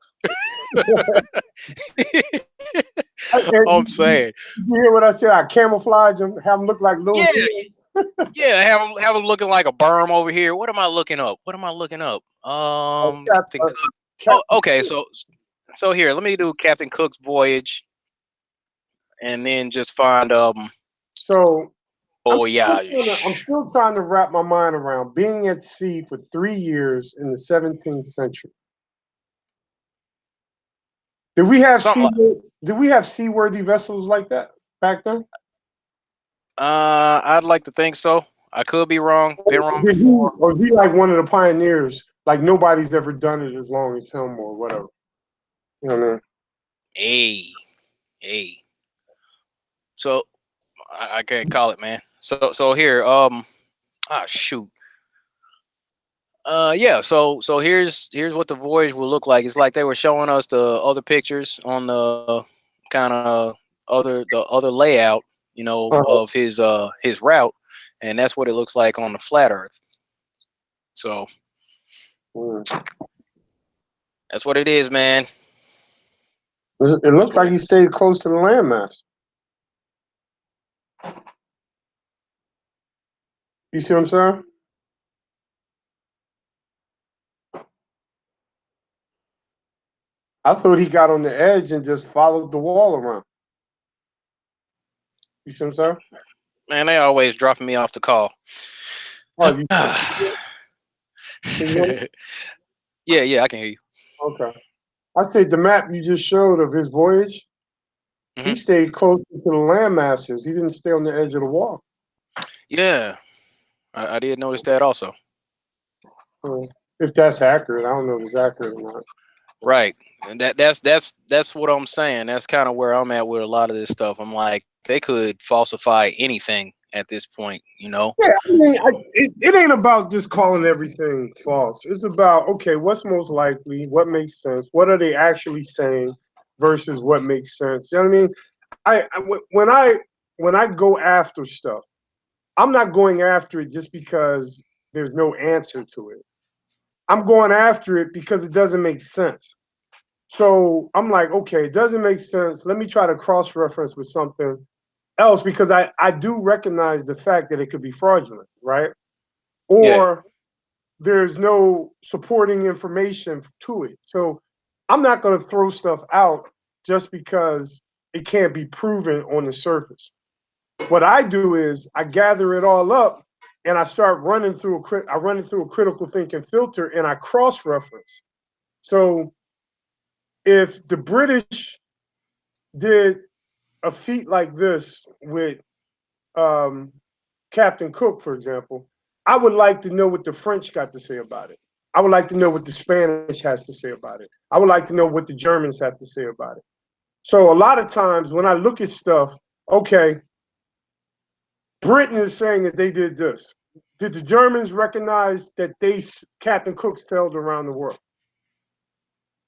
I'm saying. You hear what I said? I camouflage them, have them look like little. Yeah, yeah. Have them looking like a berm over here. What am I looking up? Captain Cook. Oh, okay. So here, let me do Captain Cook's voyage, and then just find So voyage. I'm still trying to wrap my mind around being at sea for 3 years in the 17th century. Did we have Something seaworthy vessels like that back then? I'd like to think so. I could be wrong. Been wrong Did he, before. or is he like one of the pioneers? Like nobody's ever done it as long as him or whatever. You know what I mean? Hey. So I can't call it, man. So here, shoot. Yeah. So here's what the voyage will look like. It's like they were showing us the other pictures on the kind of the other layout, of his route, and that's what it looks like on the flat Earth. So that's what it is, man. It looks like he stayed close to the landmass. You see what I'm saying? I thought he got on the edge and just followed the wall around. You see what I'm saying? Man, they always dropping me off the call. Oh, you Yeah, I can hear you. okay. I said the map you just showed of his voyage, he stayed closer to the land masses. He didn't stay on the edge of the wall. Yeah, I did notice that also. If that's accurate, I don't know if it's accurate or not. Right, and that's what I'm saying. That's kind of where I'm at with a lot of this stuff. I'm like, they could falsify anything at this point, Yeah, I mean, it ain't about just calling everything false. It's about, okay, what's most likely, what makes sense, what are they actually saying versus what makes sense. You know what I mean? When I go after stuff, I'm not going after it just because there's no answer to it. I'm going after it because it doesn't make sense. So I'm like, okay, it doesn't make sense. Let me try to cross-reference with something else because I do recognize the fact that it could be fraudulent, right? Or there's no supporting information to it. So I'm not going to throw stuff out just because it can't be proven on the surface. What I do is I gather it all up and I start running through a critical thinking filter and I cross-reference. So if the British did a feat like this with Captain Cook, for example, I would like to know what the French got to say about it. I would like to know what the Spanish has to say about it. I would like to know what the Germans have to say about it. So a lot of times when I look at stuff, okay, Britain is saying that they did this. Did the Germans recognize that Captain Cook sailed around the world?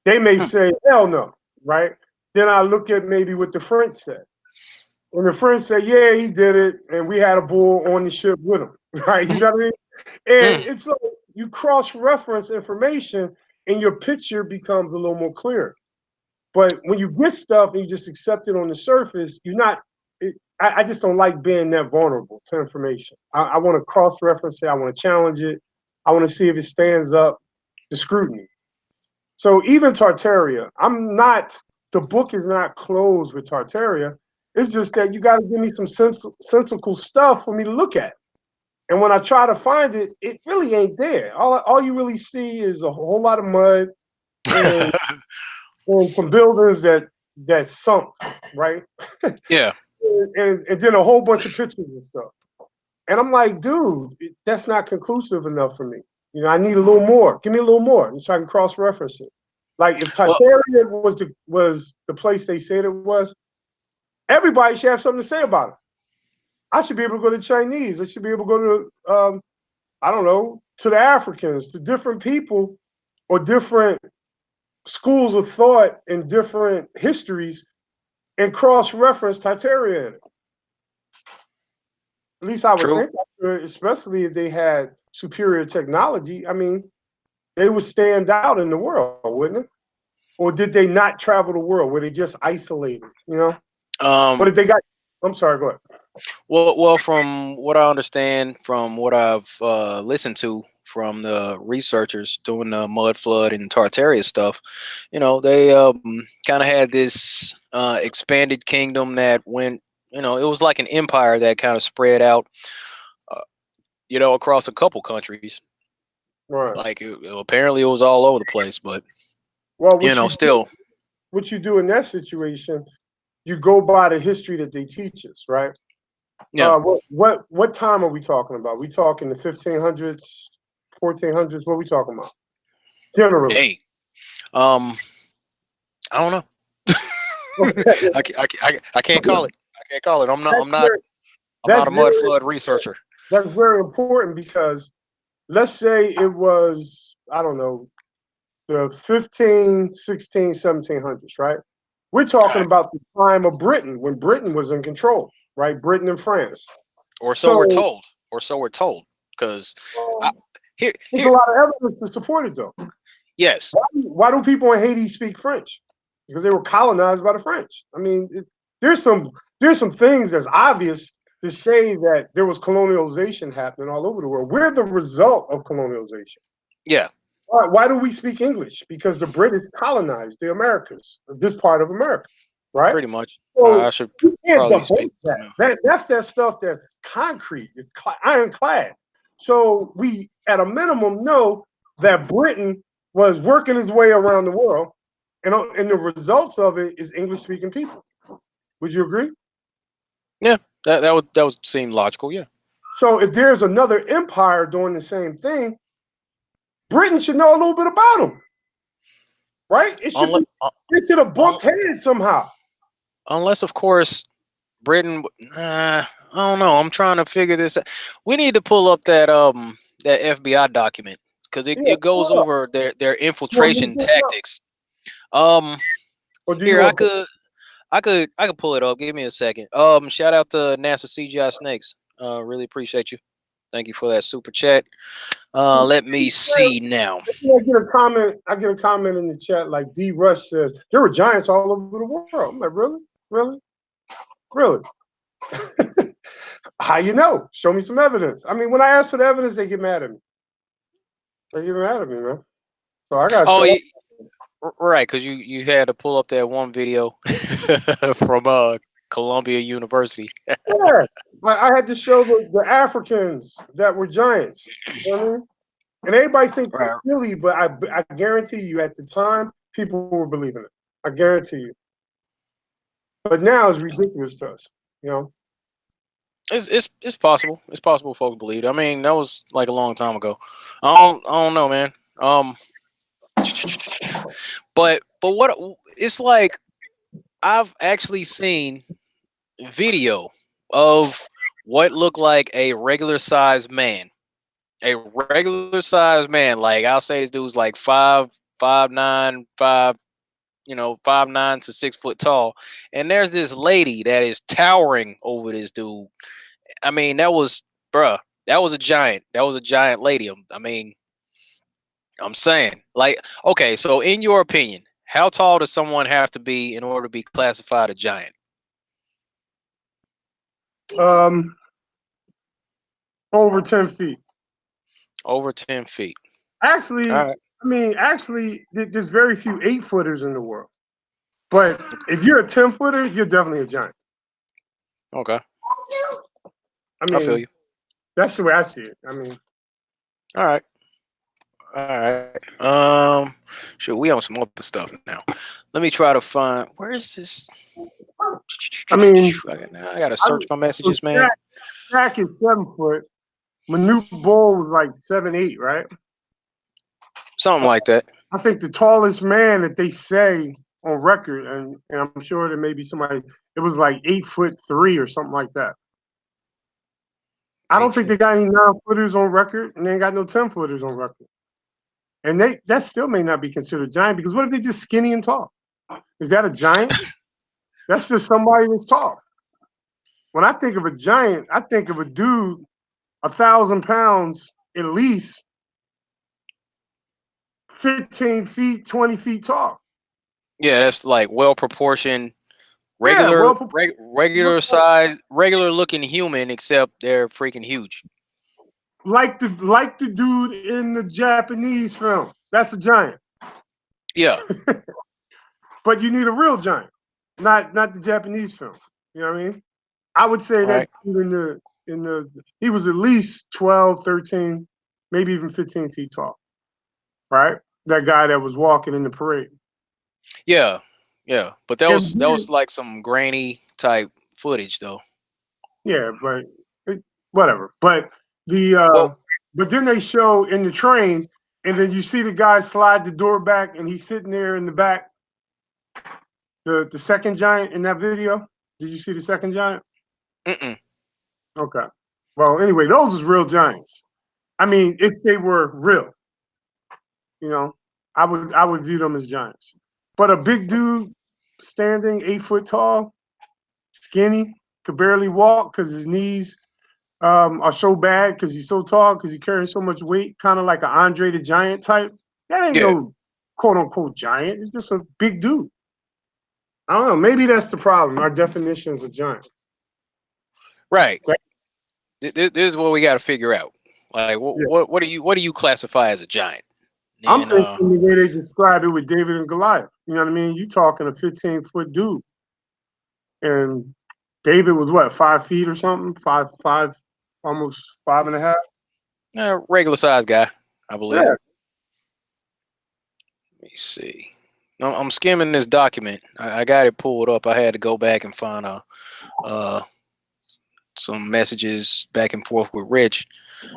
They may say, hell no, right? Then I look at maybe what the French said. And the French say, yeah, he did it, and we had a bull on the ship with him, right? You know what I mean? And it's like you cross-reference information, and your picture becomes a little more clear. But when you get stuff and you just accept it on the surface, you're not. I just don't like being that vulnerable to information. I want to cross-reference it. I want to challenge it. I want to see if it stands up to scrutiny. So even Tartaria, the book is not closed with Tartaria. It's just that you got to give me some sensical stuff for me to look at. And when I try to find it, it really ain't there. All you really see is a whole lot of mud and, and some buildings that sunk, right? Yeah. And then a whole bunch of pictures and stuff. And I'm like, dude, that's not conclusive enough for me. You know, I need a little more. Give me a little more, so I can cross-reference it. Like if Well, Tartaria was the place they said it was, everybody should have something to say about it. I should be able to go to Chinese. I should be able to go to I don't know, to the Africans, to different people or different schools of thought and different histories and cross-reference Tartaria in it. At least I would true. think I could, especially if they had superior technology. I mean, they would stand out in the world, wouldn't it? Or did they not travel the world? Were they just isolated? You know? But if they got, I'm sorry, go ahead. Well, from what I understand, from what I've listened to from the researchers doing the mud flood and Tartaria stuff, you know, they kind of had this expanded kingdom that went, you know, it was like an empire that kind of spread out, uh, you know, across a couple countries. Right. Like apparently it was all over the place, but Well, you know, still, what you do in that situation, you go by the history that they teach us, right? yeah. What time are we talking about? We talking the 1500s, 1400s? What are we talking about? Generally. Hey, I don't know. I can't call it. I can't call it. I'm not. I'm not a mud flood researcher. That's very important because let's say it was, I don't know, the 15, 16, 1700s, right? We're talking Right. about the time of Britain when Britain was in control, right? Britain and France. Or so we're So told. Or so we're told. Because there's a here, lot of evidence to support it, though. yes. Why do people in Haiti speak French? Because they were colonized by the French. I mean, there's some things that's obvious to say that there was colonialization happening all over the world. We're the result of colonialization. Yeah. Why do we speak English? Because the British colonized the Americas, this part of America, right? Pretty much. So I should you can't probably debunk speak. that's that stuff that's concrete, it's ironclad. So we, at a minimum, know that Britain was working its way around the world, and the results of it is English-speaking people. Would you agree? Yeah. That would seem logical. Yeah. So if there's another empire doing the same thing, Britain should know a little bit about them, right? It should have bumped heads somehow. Unless, of course, Britain. I don't know. I'm trying to figure this out. We need to pull up that FBI document because Yeah, it goes sure. over their You want me to infiltration get it up? tactics. Um, Or do you here want to? I could pull it up. Give me a second. Shout out to NASA CGI Snakes. Really appreciate you. Thank you for that super chat. Let me see now. I get a comment. I get a comment in the chat like D. Rush says there were giants all over the world. I'm like, really, really, really? How you know? Show me some evidence. I mean, when I ask for the evidence, they get mad at me. They get mad at me, man. So I got. Oh, right, because you had to pull up that one video from Columbia University. Yeah, I had to show the Africans that were giants. You know what I mean? And everybody thinks Right. really, but I guarantee you, at the time, people were believing it. I guarantee you. But now it's ridiculous to us. You know. It's possible. It's possible folks believe it. I mean, that was like a long time ago. I don't know, man. But what it's like, I've actually seen video of what looked like a regular sized man. A regular sized man. Like I'll say this dude's like 5'9", 5'9" to 6 foot tall. And there's this lady that is towering over this dude. I mean, that was a giant. That was a giant lady. I mean, I'm saying, like, okay, so in your opinion, how tall does someone have to be in order to be classified a giant? Over 10 feet. Over 10 feet. Actually, All right. I mean, there's very few 8-footers in the world. But if you're a 10-footer, you're definitely a giant. Okay. I I feel mean, you. That's the way I see it. I mean, All right. All right. Sure. We on some other stuff now. Let me try to find. Where is this? I mean, I gotta I, search my so messages, man. Shaq is 7 foot. Manute Bol was like 7'8", right? Something like that. I think the tallest man that they say on record, and I'm sure there may be somebody, it was like 8'3" or something like that. I don't think 8 foot. they got any 9-footers on record, and they ain't got no 10-footers on record. And that still may not be considered giant, because what if they're just skinny and tall? Is that a giant? That's just somebody that's tall. When I think of a giant, I think of a dude 1,000 pounds at least, 15 feet, 20 feet tall. Yeah, that's like well proportioned, Yeah, regular, well, regular size, regular looking human, except they're freaking huge. like the dude in the Japanese film. That's a giant. Yeah. But you need a real giant, not the Japanese film. You know what I mean? I would say that Right. dude in the he was at least 12, 13, maybe even 15 feet tall. Right? That guy that was walking in the parade. Yeah. Yeah. But that And was like some grainy type footage, though. yeah, but whatever. But the Well, but then they show in the train, and then you see the guy slide the door back, and he's sitting there in the back. The second giant in that video. Did you see the second giant? mm-mm. Okay. Well, anyway, those was real giants. I mean, if they were real, you know, I would view them as giants. But a big dude standing 8 foot tall, skinny, could barely walk because his knees are so bad because he's so tall because he carries so much weight, kind of like an Andre the Giant type. That ain't Yeah. no quote unquote giant. It's just a big dude. I don't know. Maybe that's the problem. Our definitions of giant. Right. Right. This is what we got to figure out. Like, Yeah. what do you classify as a giant? I'm And thinking the way they describe it with David and Goliath. You know what I mean? You talking a 15-foot dude, and David was what, 5 feet or something? Five, almost 5.5. regular size guy, I believe. Yeah. Let me see. I'm skimming this document. I got it pulled up. I had to go back and find uh some messages back and forth with Rich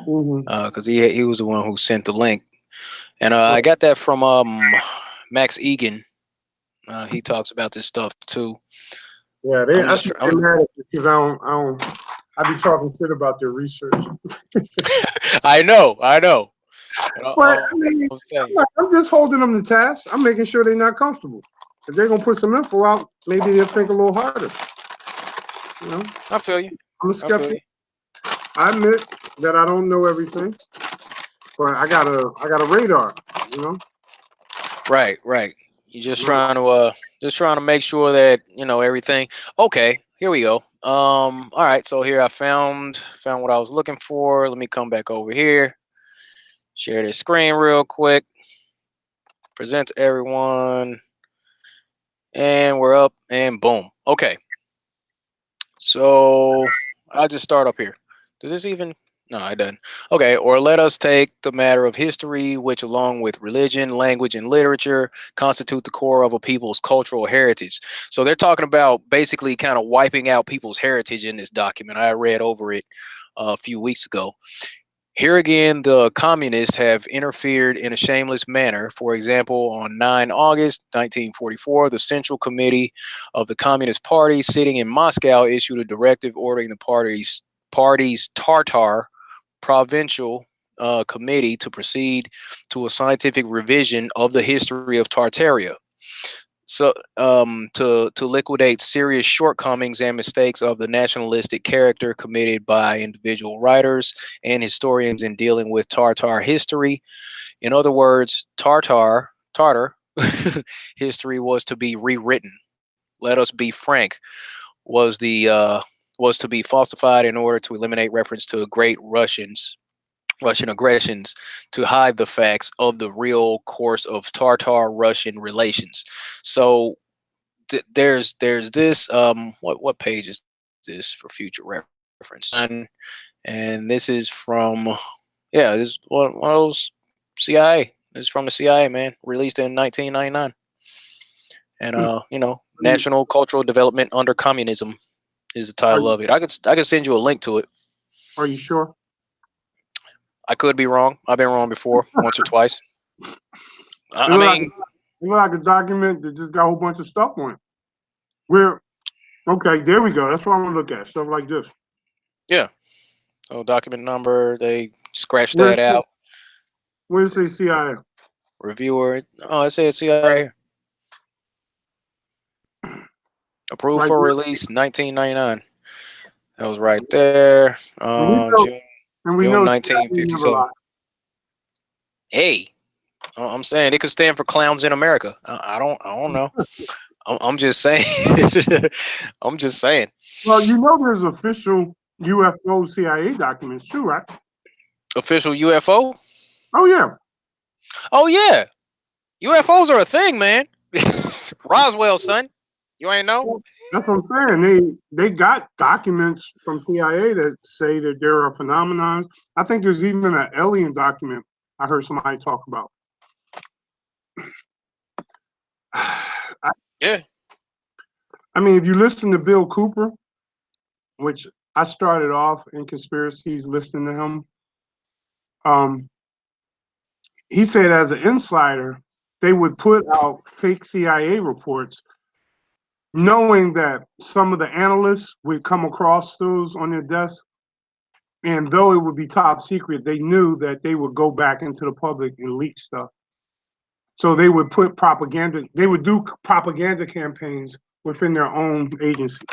Mm-hmm. because he was the one who sent the link, and I got that from Max Egan. He talks about this stuff too. Yeah, I'm I just think I'm, they're mad at me because I be talking shit about their research. I know. And But I mean, I'm saying, I'm just holding them to task. I'm making sure they're not comfortable. If they're gonna put some info out, maybe they'll think a little harder. You know, I feel you. I'm a I feel skeptic. you. I admit that I don't know everything, but I got a radar. You know, Right, right. You're right. just trying to make sure that everything. Okay, here we go. All right. So here I found what I was looking for. Let me come back over here. Share this screen real quick. Present to everyone. And we're up and boom. Okay. So I'll just start up here. Does this even? No, it doesn't. Okay. Or let us take the matter of history, which, along with religion, language, and literature, constitute the core of a people's cultural heritage. So they're talking about basically kind of wiping out people's heritage in this document. I read over it a few weeks ago. Here again, the communists have interfered in a shameless manner. For example, on 9 August 1944, the Central Committee of the Communist Party, sitting in Moscow, issued a directive ordering the party's Tartar provincial committee to proceed to a scientific revision of the history of Tartaria. So, to liquidate serious shortcomings and mistakes of the nationalistic character committed by individual writers and historians in dealing with Tartar history. In other words, Tartar history was to be rewritten. Let us be frank. Was the was to be falsified in order to eliminate reference to great Russian aggressions, to hide the facts of the real course of Tartar-Russian relations. So there's this what page is this for future reference? And this is from, yeah, this is one of those CIA. This is from the CIA, man. Released in 1999. And National Cultural Development Under Communism is the title of it. I could send you a link to it. Are you sure? I could be wrong. I've been wrong before, once or twice. It looked like a document that just got a whole bunch of stuff on it. Okay, there we go. That's what I'm gonna look at. Stuff like this. Yeah. So document number, they scratched that out. Where does it say CIA? Reviewer. Oh, it says CIA. Approved Right for there. release, 1999. That was right there. June And we know 1957. Hey, I'm saying it could stand for Clowns in America. I don't know. I'm just saying. I'm just saying. Well, you know, there's official UFO CIA documents too, right? Official UFO? Oh yeah. Oh yeah. UFOs are a thing, man. Roswell, son. You ain't know? That's what I'm saying. They got documents from CIA that say that there are phenomenons. I think there's even an alien document I heard somebody talk about. Yeah. I mean, if you listen to Bill Cooper, which I started off in conspiracies listening to him, he said as an insider, they would put out fake CIA reports, knowing that some of the analysts would come across those on their desk. And though it would be top secret, they knew that they would go back into the public and leak stuff. So they would put propaganda, they would do propaganda campaigns within their own agency.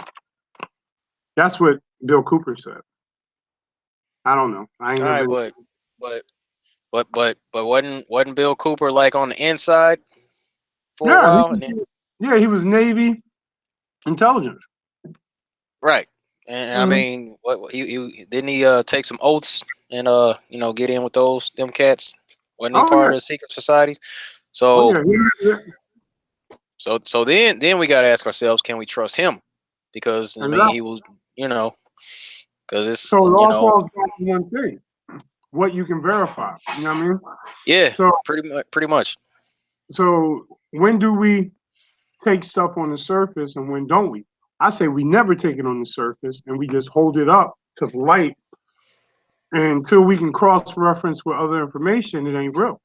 That's what Bill Cooper said. I don't know. I ain't All right, but wasn't Bill Cooper like on the inside for a while? He was Navy intelligence. Right. And I mean, what he didn't he take some oaths and get in with them cats? Wasn't he part of the secret societies? So so then we got to ask ourselves, can we trust him? Because I mean, he was, because it's so it all falls back to one thing: what you can verify. You know what I mean? Yeah. So pretty much. So when do we take stuff on the surface, and when don't we? I say we never take it on the surface, and we just hold it up to the light until we can cross-reference with other information. It ain't real.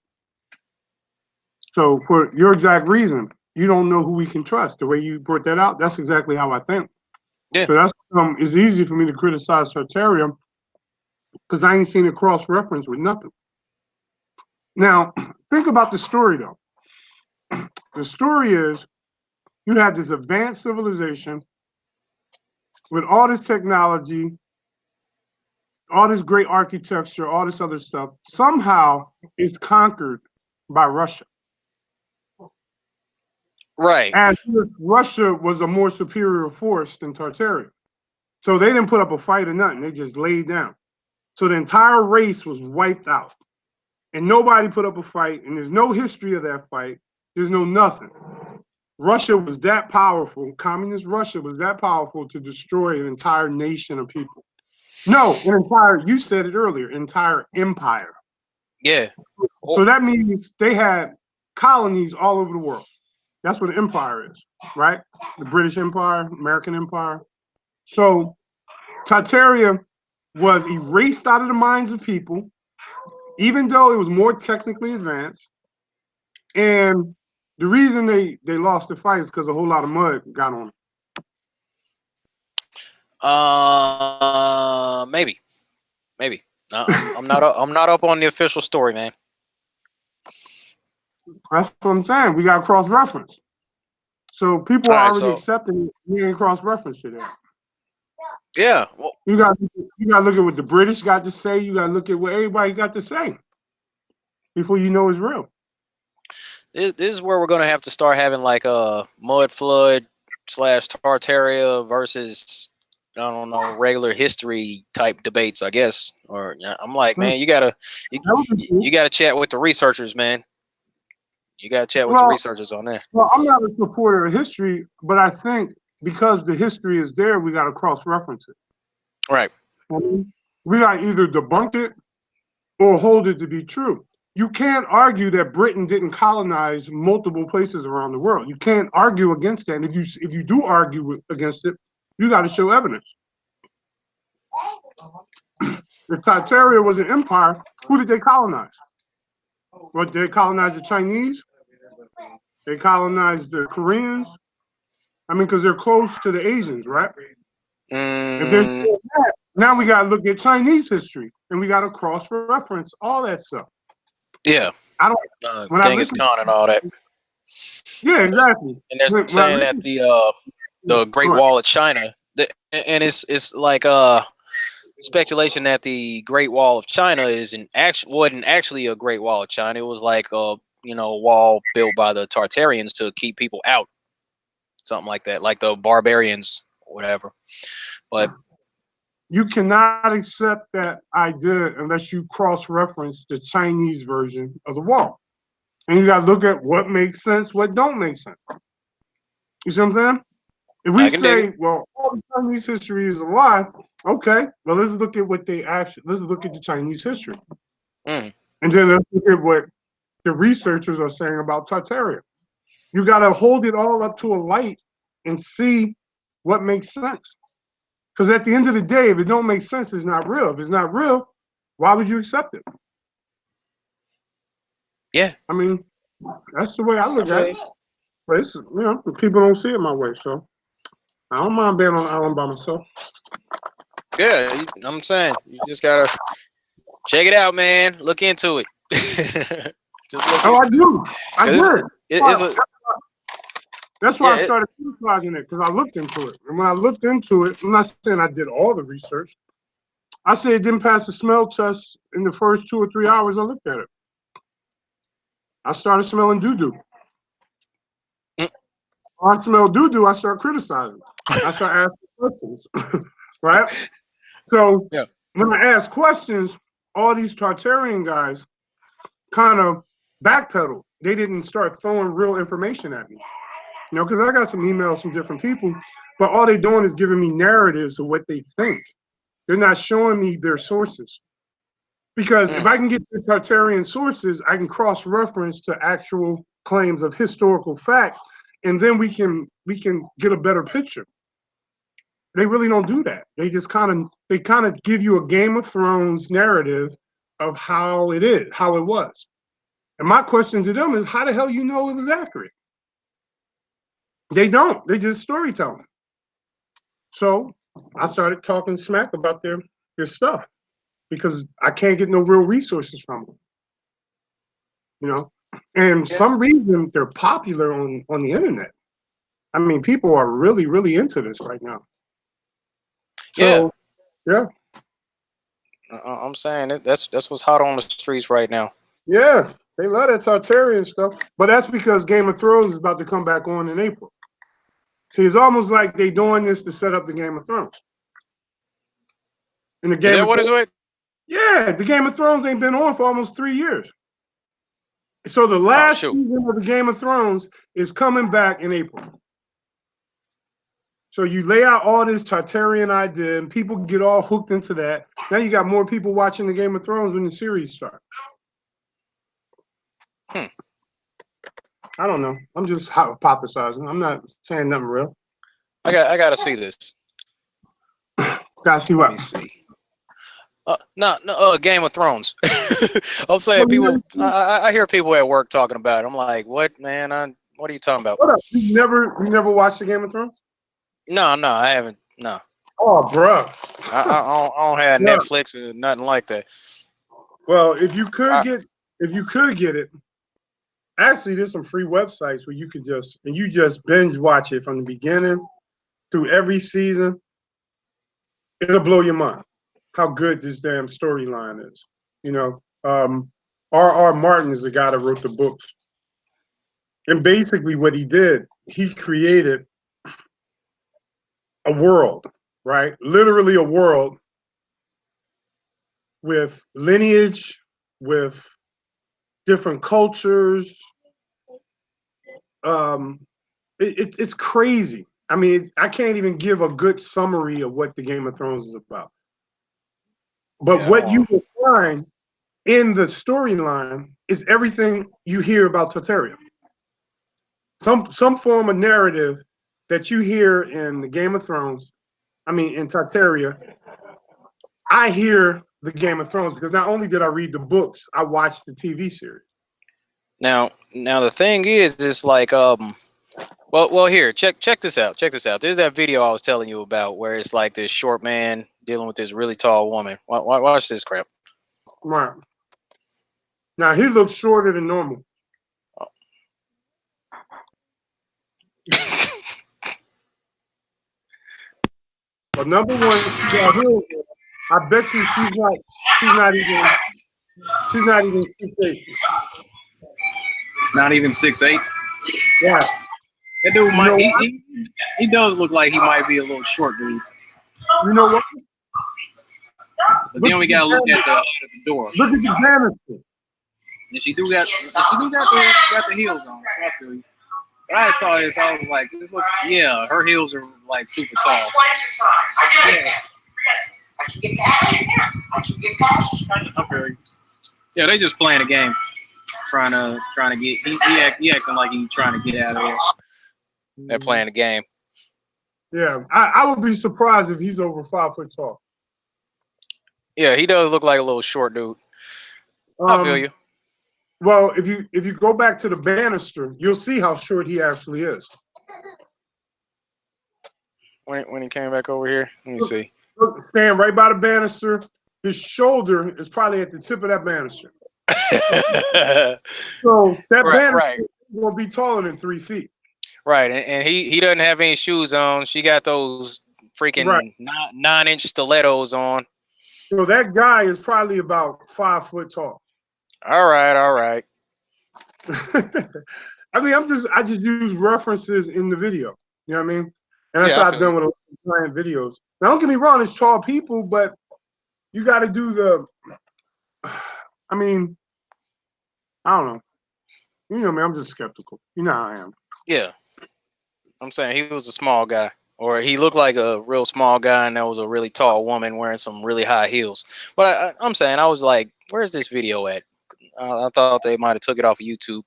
So for your exact reason, you don't know who we can trust. The way you brought that out, that's exactly how I think. Yeah. So that's it's easy for me to criticize Tartaria because I ain't seen a cross-reference with nothing. Now, think about the story though. The story is you have this advanced civilization with all this technology, all this great architecture, all this other stuff, somehow is conquered by Russia. Right. And Russia was a more superior force than Tartaria. So they didn't put up a fight or nothing. They just laid down. So the entire race was wiped out. And nobody put up a fight. And there's no history of that fight. There's no nothing. Russia was that powerful. Communist Russia was that powerful to destroy an entire nation of people. No, you said it earlier, entire empire. Yeah. So that means they had colonies all over the world. That's what an empire is, right? The British Empire, American Empire. So Tartaria was erased out of the minds of people, even though it was more technically advanced. And the reason they lost the fight is because a whole lot of mud got on them. Maybe. I'm not up on the official story, man. That's what I'm saying. We got cross-reference. So people are already accepting it. We ain't cross-reference to that. Yeah. Well, you got to look at what the British got to say. You got to look at what everybody got to say before you know it's real. This is where we're going to have to start having like a mud flood / Tartaria versus, I don't know, regular history type debates, I guess. Or I'm like, man, you gotta chat with the researchers, man. You gotta chat with the researchers on that. Well, I'm not a supporter of history, but I think because the history is there, we got to cross-reference it. Right. We We got either debunk it or hold it to be true. You can't argue that Britain didn't colonize multiple places around the world. You can't argue against that. And if you do argue against it, you got to show evidence. If Tartaria was an empire, who did they colonize? What, did they colonize the Chinese? They colonized the Koreans? I mean, because they're close to the Asians, right? If there's that, now we got to look at Chinese history, and we got to cross-reference all that stuff. Yeah. I don't. When Genghis Khan and all that. Yeah, exactly. And they're saying that the Great Wall of China, and it's like speculation that the Great Wall of China wasn't actually a Great Wall of China. It was like a wall built by the Tartarians to keep people out, something like that, like the barbarians or whatever. But you cannot accept that idea unless you cross-reference the Chinese version of the wall. And you got to look at what makes sense, what don't make sense. You see what I'm saying? If we say, well, all the Chinese history is a lie, okay, well, let's look at let's look at the Chinese history. And then let's look at what the researchers are saying about Tartaria. You got to hold it all up to a light and see what makes sense. Because at the end of the day, if it don't make sense, it's not real. If it's not real, why would you accept it? Yeah. I mean, that's the way I look at it. But it's, people don't see it my way, so I don't mind being on the island by myself. Yeah, I'm saying you just gotta check it out, man. Look into it. I do. That's why I started criticizing it, because I looked into it. And when I looked into it, I'm not saying I did all the research. I said it didn't pass the smell test in the first 2 or 3 hours I looked at it. I started smelling doo-doo. When I smell doo-doo, I start criticizing. I start asking questions, right? So when I ask questions, all these Tartarian guys kind of backpedaled. They didn't start throwing real information at me. Because I got some emails from different people, but all they're doing is giving me narratives of what they think. They're not showing me their sources. Because if I can get the Tartarian sources, I can cross-reference to actual claims of historical fact, and then we can get a better picture. They really don't do that. They just kind of give you a Game of Thrones narrative of how it is, how it was. And my question to them is, how the hell you know it was accurate? They don't. They just storytelling. So I started talking smack about their stuff because I can't get no real resources from them. And some reason they're popular on the internet. I mean, people are really, really into this right now. So, yeah. I'm saying that's what's hot on the streets right now. Yeah, they love that Tartarian stuff, but that's because Game of Thrones is about to come back on in April. See, it's almost like they doing this to set up the Game of Thrones. And the Game is that what it's with? Yeah, the Game of Thrones ain't been on for almost 3 years. So the last season of the Game of Thrones is coming back in April. So you lay out all this Tartarian idea, and people get all hooked into that. Now you got more people watching the Game of Thrones when the series starts. I don't know. I'm just hypothesizing. I'm not saying nothing real. I gotta see this. Gotta see what? Let me see. No, Game of Thrones. I'm saying people. I hear people at work talking about it. I'm like, what, man? What are you talking about? What up? You never watched the Game of Thrones? No, I haven't. No. Oh, bro. I don't have Netflix or nothing like that. Well, if you could get it, actually, there's some free websites where you could just binge watch it from the beginning through every season. It'll blow your mind how good this damn storyline is. R.R. Martin is the guy that wrote the books. And basically what he did, he created a world, right? Literally a world with lineage, with different cultures. It's crazy. I mean, I can't even give a good summary of what the Game of Thrones is about. But Yeah, what you will find in the storyline is everything you hear about Tartaria. Some form of narrative that you hear in the Game of Thrones, I mean in Tartaria, I hear the Game of Thrones because not only did I read the books, I watched the TV series. now the thing is, it's like well here, check this out. Check this out. There's that video I was telling you about where it's like this short man dealing with this really tall woman. Watch this crap. Right. Now he looks shorter than normal. But number one, I bet you she's not even 6'8". It's not even 6'8". Yeah. That dude might You know he does look like he might be a little short dude. You know what? But then we gotta look at the door. Look at the banister. And she do got the heels on. So I feel you. But I saw this, I was like, this look, yeah, her heels are like super tall. Yeah. I feel you. Yeah, they just playing a game, trying to get. He acting like he's trying to get out of there. They're playing a game. Yeah, I would be surprised if he's over 5 foot tall. Yeah, he does look like a little short dude. I feel you. Well, if you go back to the banister, you'll see how short he actually is. When he came back over here, let me see. Look, stand right by the banister. His shoulder is probably at the tip of that banister. So that banister will be taller than 3 feet. Right, and he doesn't have any shoes on. She got those freaking 9-inch stilettos on. So that guy is probably about 5 foot tall. All right. I mean, I just use references in the video. You know what I mean? And that's how I've done with a lot of client videos. Now, don't get me wrong, it's tall people, but you got to do the. I mean, I don't know. You know me, I'm just skeptical. You know how I am. Yeah, I'm saying he was a small guy, or he looked like a real small guy, and there was a really tall woman wearing some really high heels. But I'm saying, I was like, where's this video at? I thought they might have took it off of YouTube.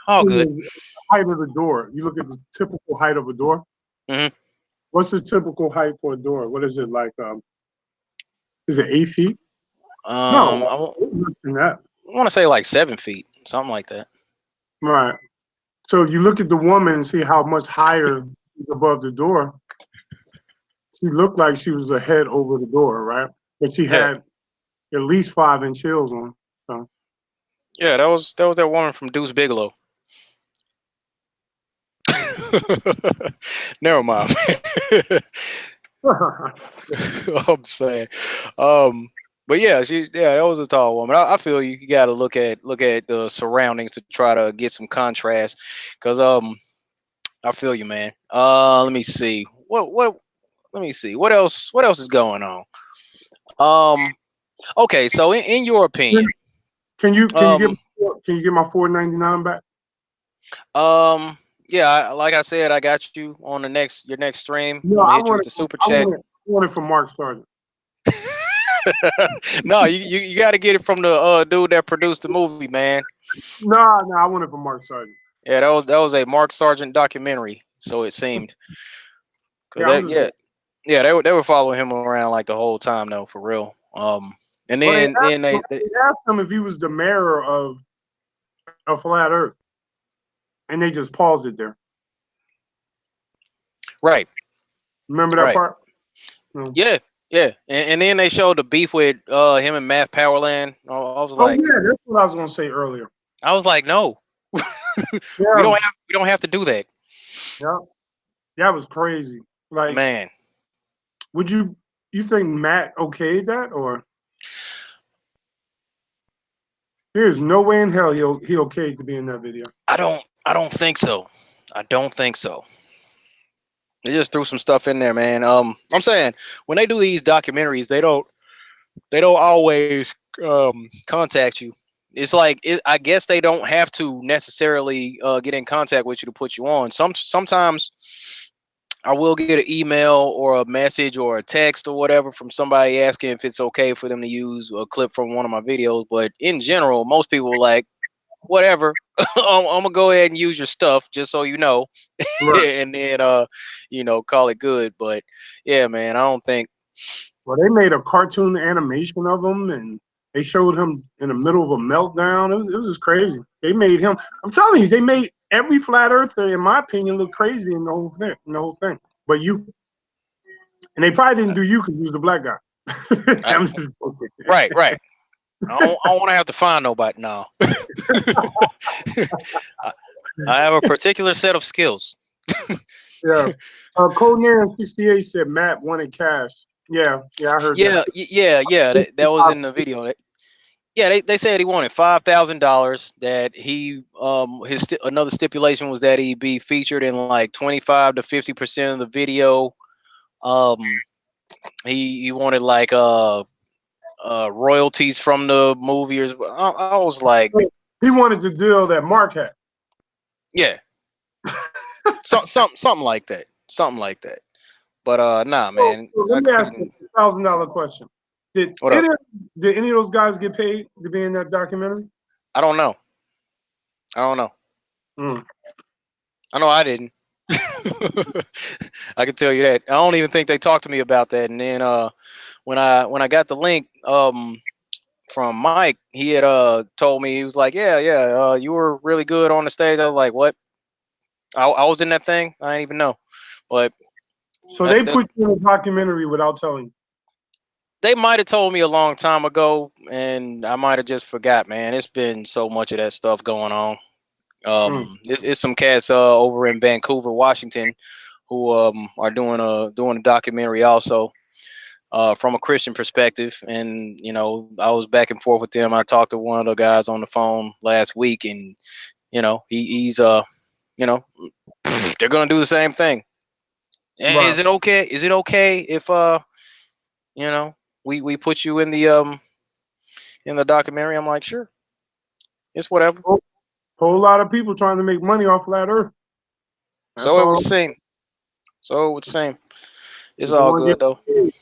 All good. Height of the door. You look at the typical height of a door. Mm-hmm. What's the typical height for a door? What is it like? Is it 8 feet? No, I want to say like 7 feet, something like that. Right. So you look at the woman and see how much higher she's above the door. She looked like she was a head over the door, right? But she had at least 5-inch heels on. So. Yeah, that was that woman from Deuce Bigelow. Never mind. I'm saying, but yeah, that was a tall woman. I feel you got to look at the surroundings to try to get some contrast, because I feel you, man. Let me see let me see what else is going on. Okay, so in your opinion, can you get my $4.99 back? Yeah, like I said, I got you on your next stream. No, I want the super chat. I want it from Mark Sargent. No, you got to get it from the dude that produced the movie, man. No, I want it from Mark Sargent. Yeah, that was a Mark Sargent documentary, so it seemed. They were following him around like the whole time, though, for real. And then they asked him if he was the mayor of a flat Earth, and they just paused it there. Right. Remember that part? No. Yeah. And then they showed the beef with him and Matt Powerland. I was like, yeah, that's what I was gonna say earlier. I was like, no, we don't have to do that. Yeah, that was crazy. Like, man, would you think Matt okayed that, or there's no way in hell he okayed to be in that video? I don't think so. I don't think so. They just threw some stuff in there, man. I'm saying, when they do these documentaries, they don't always contact you. It's like, I guess they don't have to necessarily get in contact with you to put you on. Sometimes I will get an email or a message or a text or whatever from somebody asking if it's okay for them to use a clip from one of my videos. But in general, most people are like, whatever. I'm gonna go ahead and use your stuff just so you know, Right. and then call it good. But yeah, man, I don't think. Well, they made a cartoon animation of him, and they showed him in the middle of a meltdown. It was just crazy. They made him. I'm telling you, they made every flat earther, in my opinion, look crazy in the whole thing. But you, and they probably didn't do you because you was the black guy. I, I'm just joking. right, right. I don't want to have to find nobody now. I, I have a particular set of skills. Yeah. Conan 68 said Matt wanted cash. Yeah, I heard that. Yeah. That was in the video. Yeah, they said he wanted $5,000. That he another stipulation was that he be featured in like 25 to 50% of the video. Um, he wanted like royalties from the movie. I was like, He wanted the deal that Mark had. yeah, something like that, something like that. But nah, man, So I let me ask you couldn't. a $1,000 question. Did What up? any, did any of those guys get paid to be in that documentary? I don't know. I don't know. Mm. I know I didn't. I can tell you that. I don't even think they talked to me about that. And then when I got the link from Mike, he had told me, he was like, yeah, you were really good on the stage. I was like, what? I was in that thing. I didn't even know. But So that's they that's put you in a documentary without telling you. they might have told me a long time ago, and I might have just forgot, man. It's been so much of that stuff going on. Mm. It's some cats over in Vancouver, Washington, who are doing a documentary also from a Christian perspective. And I was back and forth with them. I talked to one of the guys on the phone last week, and he's you know they're gonna do the same thing. Right. Is it okay? Is it okay if you know we put you in the documentary? I'm like, sure, it's whatever. Whole lot of people trying to make money off flat Earth. That's So it all. would seem. So it would seem. It's They all want to good get though. paid.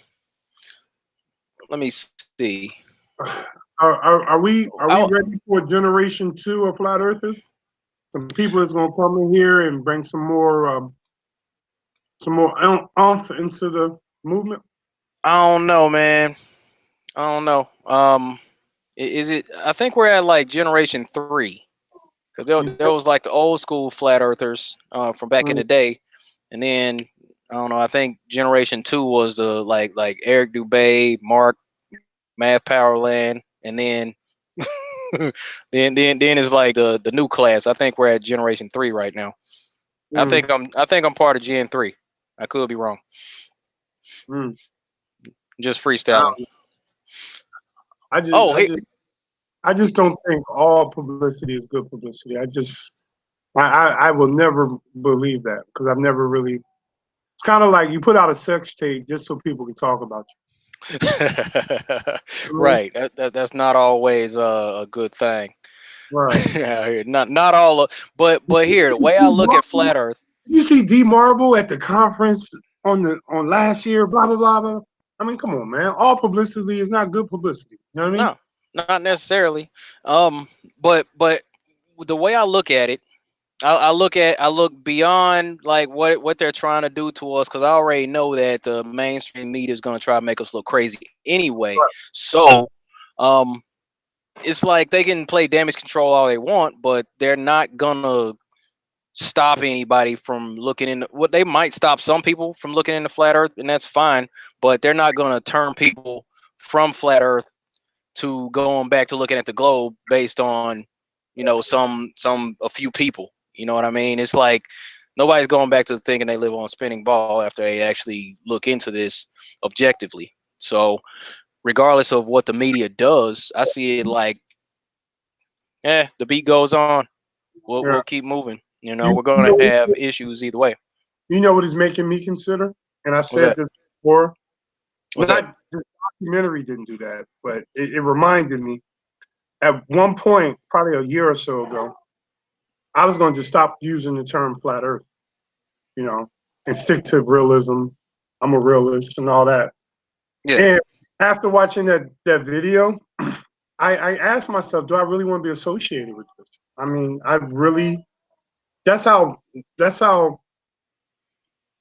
Let me see. Are we ready for generation 2 of flat earthers? Some people that's gonna come in here and bring some more oomph into the movement. I don't know, man. I don't know. Is it? I think we're at like generation three, because there was like the old school flat earthers from back in Mm. the day, and then I don't know. I think generation two was the like Eric Dubay, Mark, Math Powerland, and then then it's like the new class. I think we're at generation three right now. Mm. I think I'm part of Gen 3. I could be wrong. Mm. Just freestyling. I just, Oh, I hey, just, I just don't think all publicity is good publicity. I will never believe that because I've never really. It's kind of like you put out a sex tape just so people can talk about you. right. That's not always a good thing. Right. Yeah, not all of, but here the way I look at flat Earth. You see D Marble at the conference on last year, blah blah blah blah. I mean, come on, man. All publicity is not good publicity. You know what I mean? No, not necessarily. Um, but the way I look at it, I look beyond like what they're trying to do to us, because I already know that the mainstream media is going to try to make us look crazy anyway. So, um, it's like they can play damage control all they want, but they're not gonna stop anybody from looking in. What they might stop some people from looking into flat Earth, and that's fine. But they're not gonna turn people from flat Earth to going back to looking at the globe based on some a few people. You know what I mean? It's like nobody's going back to thinking they live on a spinning ball after they actually look into this objectively. So regardless of what the media does, I see it like, the beat goes on. We'll Yeah. keep moving. You, We're you gonna know, have issues either way. you know what is making me consider, and I What's said that? this before. What's that? Not the documentary didn't do that, but it reminded me. At one point, probably a year or so ago, I was going to stop using the term flat Earth. You know, and stick to realism. I'm a realist and all that. Yeah. And after watching that video, I asked myself, do I really want to be associated with this? I mean, I really. That's how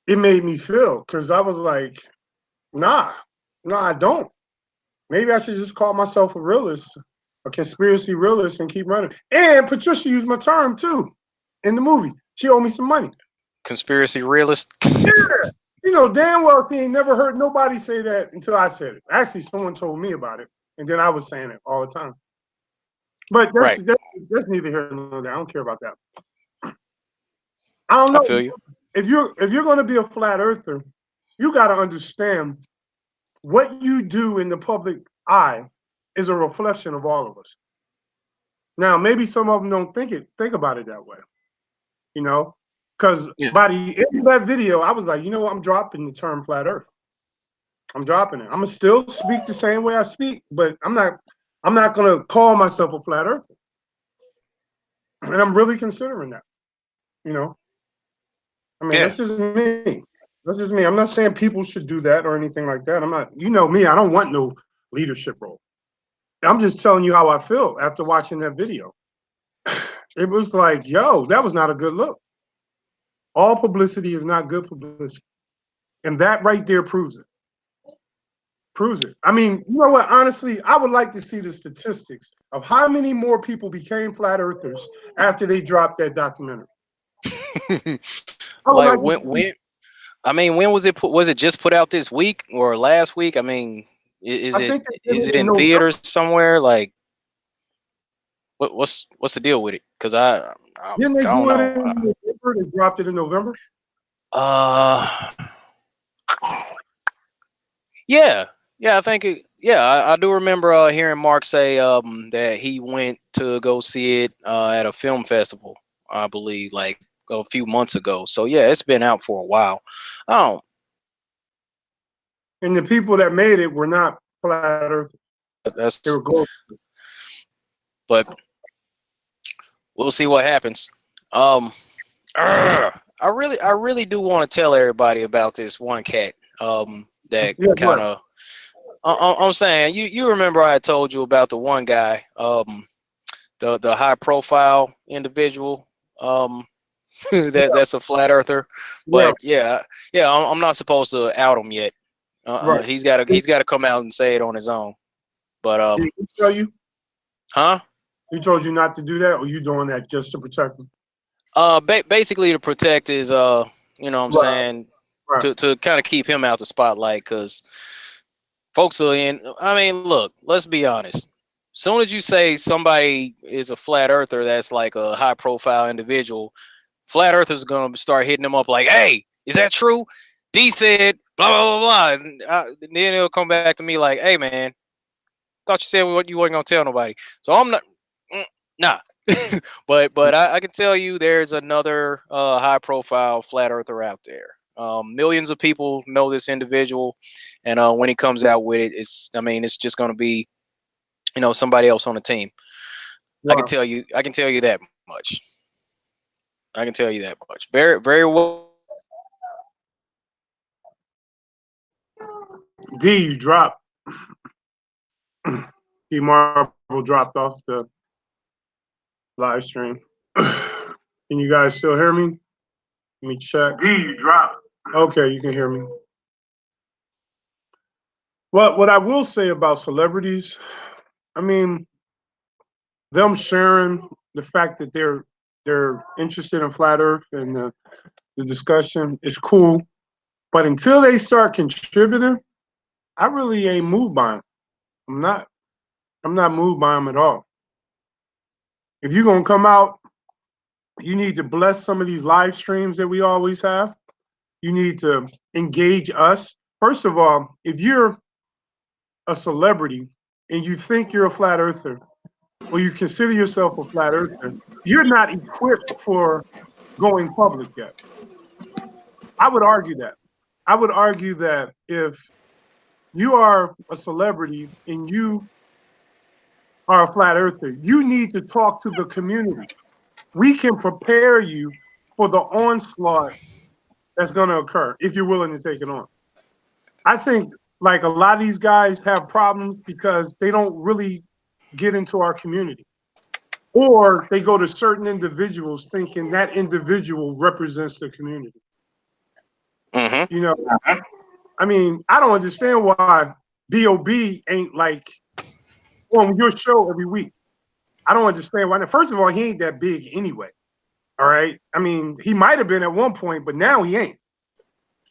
it made me feel, because I was like, nah, no, I don't. Maybe I should just call myself a realist, a conspiracy realist, and keep running. And Patricia used my term too in the movie. She owed me some money. Conspiracy realist. Yeah. You know, damn well she ain't never heard nobody say that until I said it. Actually, someone told me about it, and then I was saying it all the time. But Right. that's neither here nor there. I don't care about that. I don't I know. feel you. If you're going to be a flat earther, you got to understand what you do in the public eye is a reflection of all of us. Now, maybe some of them don't think about it that way, you know, because Yeah. by the end of that video, I was like, you know what, I'm dropping the term flat earth. I'm dropping it. I'm gonna still speak the same way I speak, but I'm not gonna call myself a flat earther. And I'm really considering that, you know. I mean, Yeah. that's just me. That's just me. I'm not saying people should do that or anything like that. I'm not, you know me, I don't want no leadership role. I'm just telling you how I feel after watching that video. It was like, yo, that was not a good look. All publicity is not good publicity. And that right there proves it. Proves it. I mean, you know what? Honestly, I would like to see the statistics of how many more people became flat earthers after they dropped that documentary. I would Like like to when I mean, when was it put? Was it just put out this week or last week? I mean, is I it think they did it in in November. theaters somewhere? Like, what's the deal with it? Because I Didn't they don't do it know. in November? They dropped it in November. Uh, yeah, yeah, I think it. Yeah, I do remember hearing Mark say that he went to go see it at a film festival, I believe, like a few months ago. So yeah, it's been out for a while. Oh, And the people that made it were not flat earthers. They that's were gold. but we'll see what happens. Um, I really do want to tell everybody about this one cat. That Yeah, kind what? of. I'm saying you remember I told you about the one guy, the high profile individual, that's a flat earther, Yeah, but yeah, I'm not supposed to out him yet. right. He's got to come out and say it on his own. But Did he tell you? huh? He told you not to do that, or you doing that just to protect him? Basically to protect his you know what I'm Right, saying, right. to kind of keep him out the spotlight, because folks are in. I mean, look, let's be honest. Soon as you say somebody is a flat earther, that's like a high profile individual, flat earthers are gonna start hitting them up like, "Hey, is that true? D said blah blah blah blah." And then they'll come back to me like, "Hey, man, thought you said what you weren't gonna tell nobody." So I'm not, nah. but I can tell you, there's another high profile flat earther out there. Millions of people know this individual, and when he comes out with it, it's just gonna be somebody else on the team. Right. I can tell you that much. I can tell you that much. Very very well. D, you dropped. D Marble dropped off the live stream. Can you guys still hear me? Let me check. D, you dropped. Okay, you can hear me. Well, what I will say about celebrities, I mean, them sharing the fact that they're interested in flat Earth and the discussion is cool, but until they start contributing, I really ain't moved by them. I'm not. I'm not moved by them at all. If you're gonna come out, you need to bless some of these live streams that we always have. You need to engage us. First of all, if you're a celebrity and you think you're a flat earther, or you consider yourself a flat earther, you're not equipped for going public yet. I would argue that. I would argue that if you are a celebrity and you are a flat earther, you need to talk to the community. We can prepare you for the onslaught that's going to occur if you're willing to take it on. I think like a lot of these guys have problems because they don't really get into our community, or they go to certain individuals thinking that individual represents the community. Mm-hmm. You know, I mean, I don't understand why B.O.B. ain't like on your show every week. I don't understand why. First of all, he ain't that big anyway. All right. I mean, he might have been at one point, but now he ain't.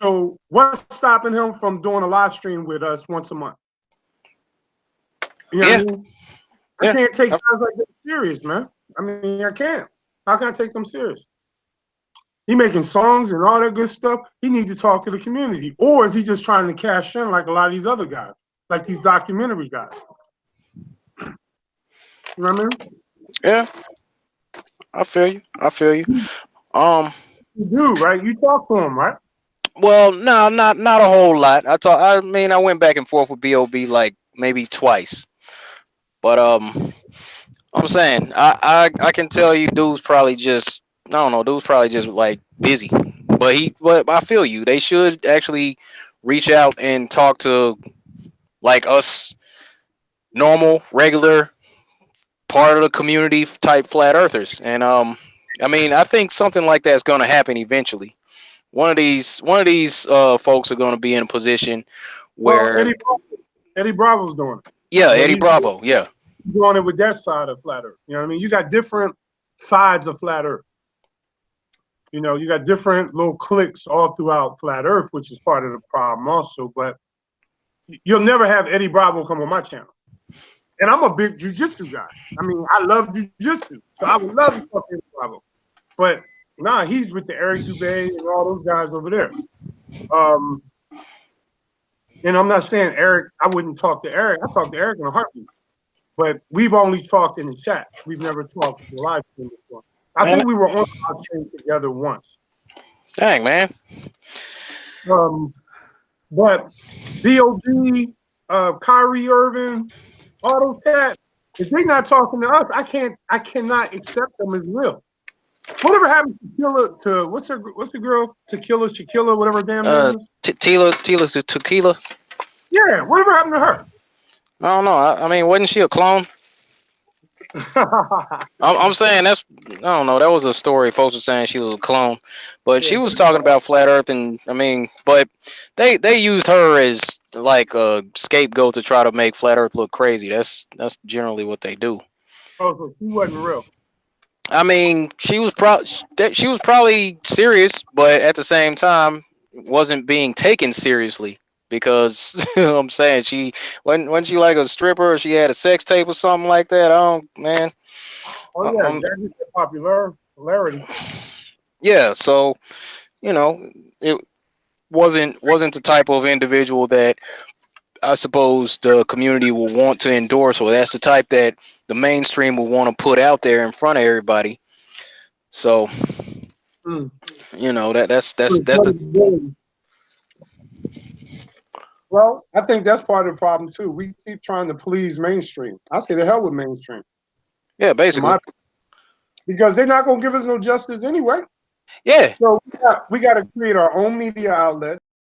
So what's stopping him from doing a live stream with us once a month? You know what I mean? I can't take guys like that serious, man. I mean, I can't. How can I take them serious? He making songs and all that good stuff. He needs to talk to the community. Or is he just trying to cash in like a lot of these other guys, like these documentary guys? You know what I mean? Yeah. I feel you. You do, right? You talk to him, right? Well, no, not a whole lot. I mean, I went back and forth with B.O.B. like maybe twice. But I'm saying I can tell you dude's probably just I don't know, dude's probably just like busy. But I feel you. They should actually reach out and talk to like us normal, regular part of the community type flat earthers. And I mean, I think something like that's going to happen eventually. One of these folks are going to be in a position where Eddie Bravo's doing it. Yeah, Eddie Bravo. Yeah. Doing it with that side of flat earth. You know what I mean? You got different sides of flat earth. You know, you got different little cliques all throughout flat earth, which is part of the problem also. But you'll never have Eddie Bravo come on my channel. And I'm a big jiu-jitsu guy. I mean, I love jiu-jitsu. So I would love to talk to Eddie Bravo. But nah, he's with the Eric Dubé and all those guys over there. And I'm not saying Eric, I wouldn't talk to Eric. I talk to Eric in a heartbeat. But we've only talked in the chat. We've never talked in the live stream before. I think we were on the live stream together once. Dang, man. But B.O.B., Kyrie Irving, all those cats, if they're not talking to us, I cannot accept them as real. Whatever happened to what's the girl? Shaquilla, whatever her damn name is? Tila Tequila. Yeah, whatever happened to her? I don't know. I mean, wasn't she a clone? I'm saying I don't know. That was a story. Folks were saying she was a clone, but she was talking about flat Earth, and I mean, but they used her as like a scapegoat to try to make flat Earth look crazy. That's generally what they do. Oh, so she wasn't real. I mean, she was probably serious, but at the same time, wasn't being taken seriously. Because you know what I'm saying, she wasn't she like a stripper or she had a sex tape or something like that? Man. Oh yeah, that's popularity. Yeah, so you know, it wasn't the type of individual that I suppose the community will want to endorse, or that's the type that the mainstream will want to put out there in front of everybody. So you know, that's the Well, I think that's part of the problem too. We keep trying to please mainstream. I say the hell with mainstream. Yeah, basically. Because they're not going to give us no justice anyway. Yeah. So we got to create our own media outlet.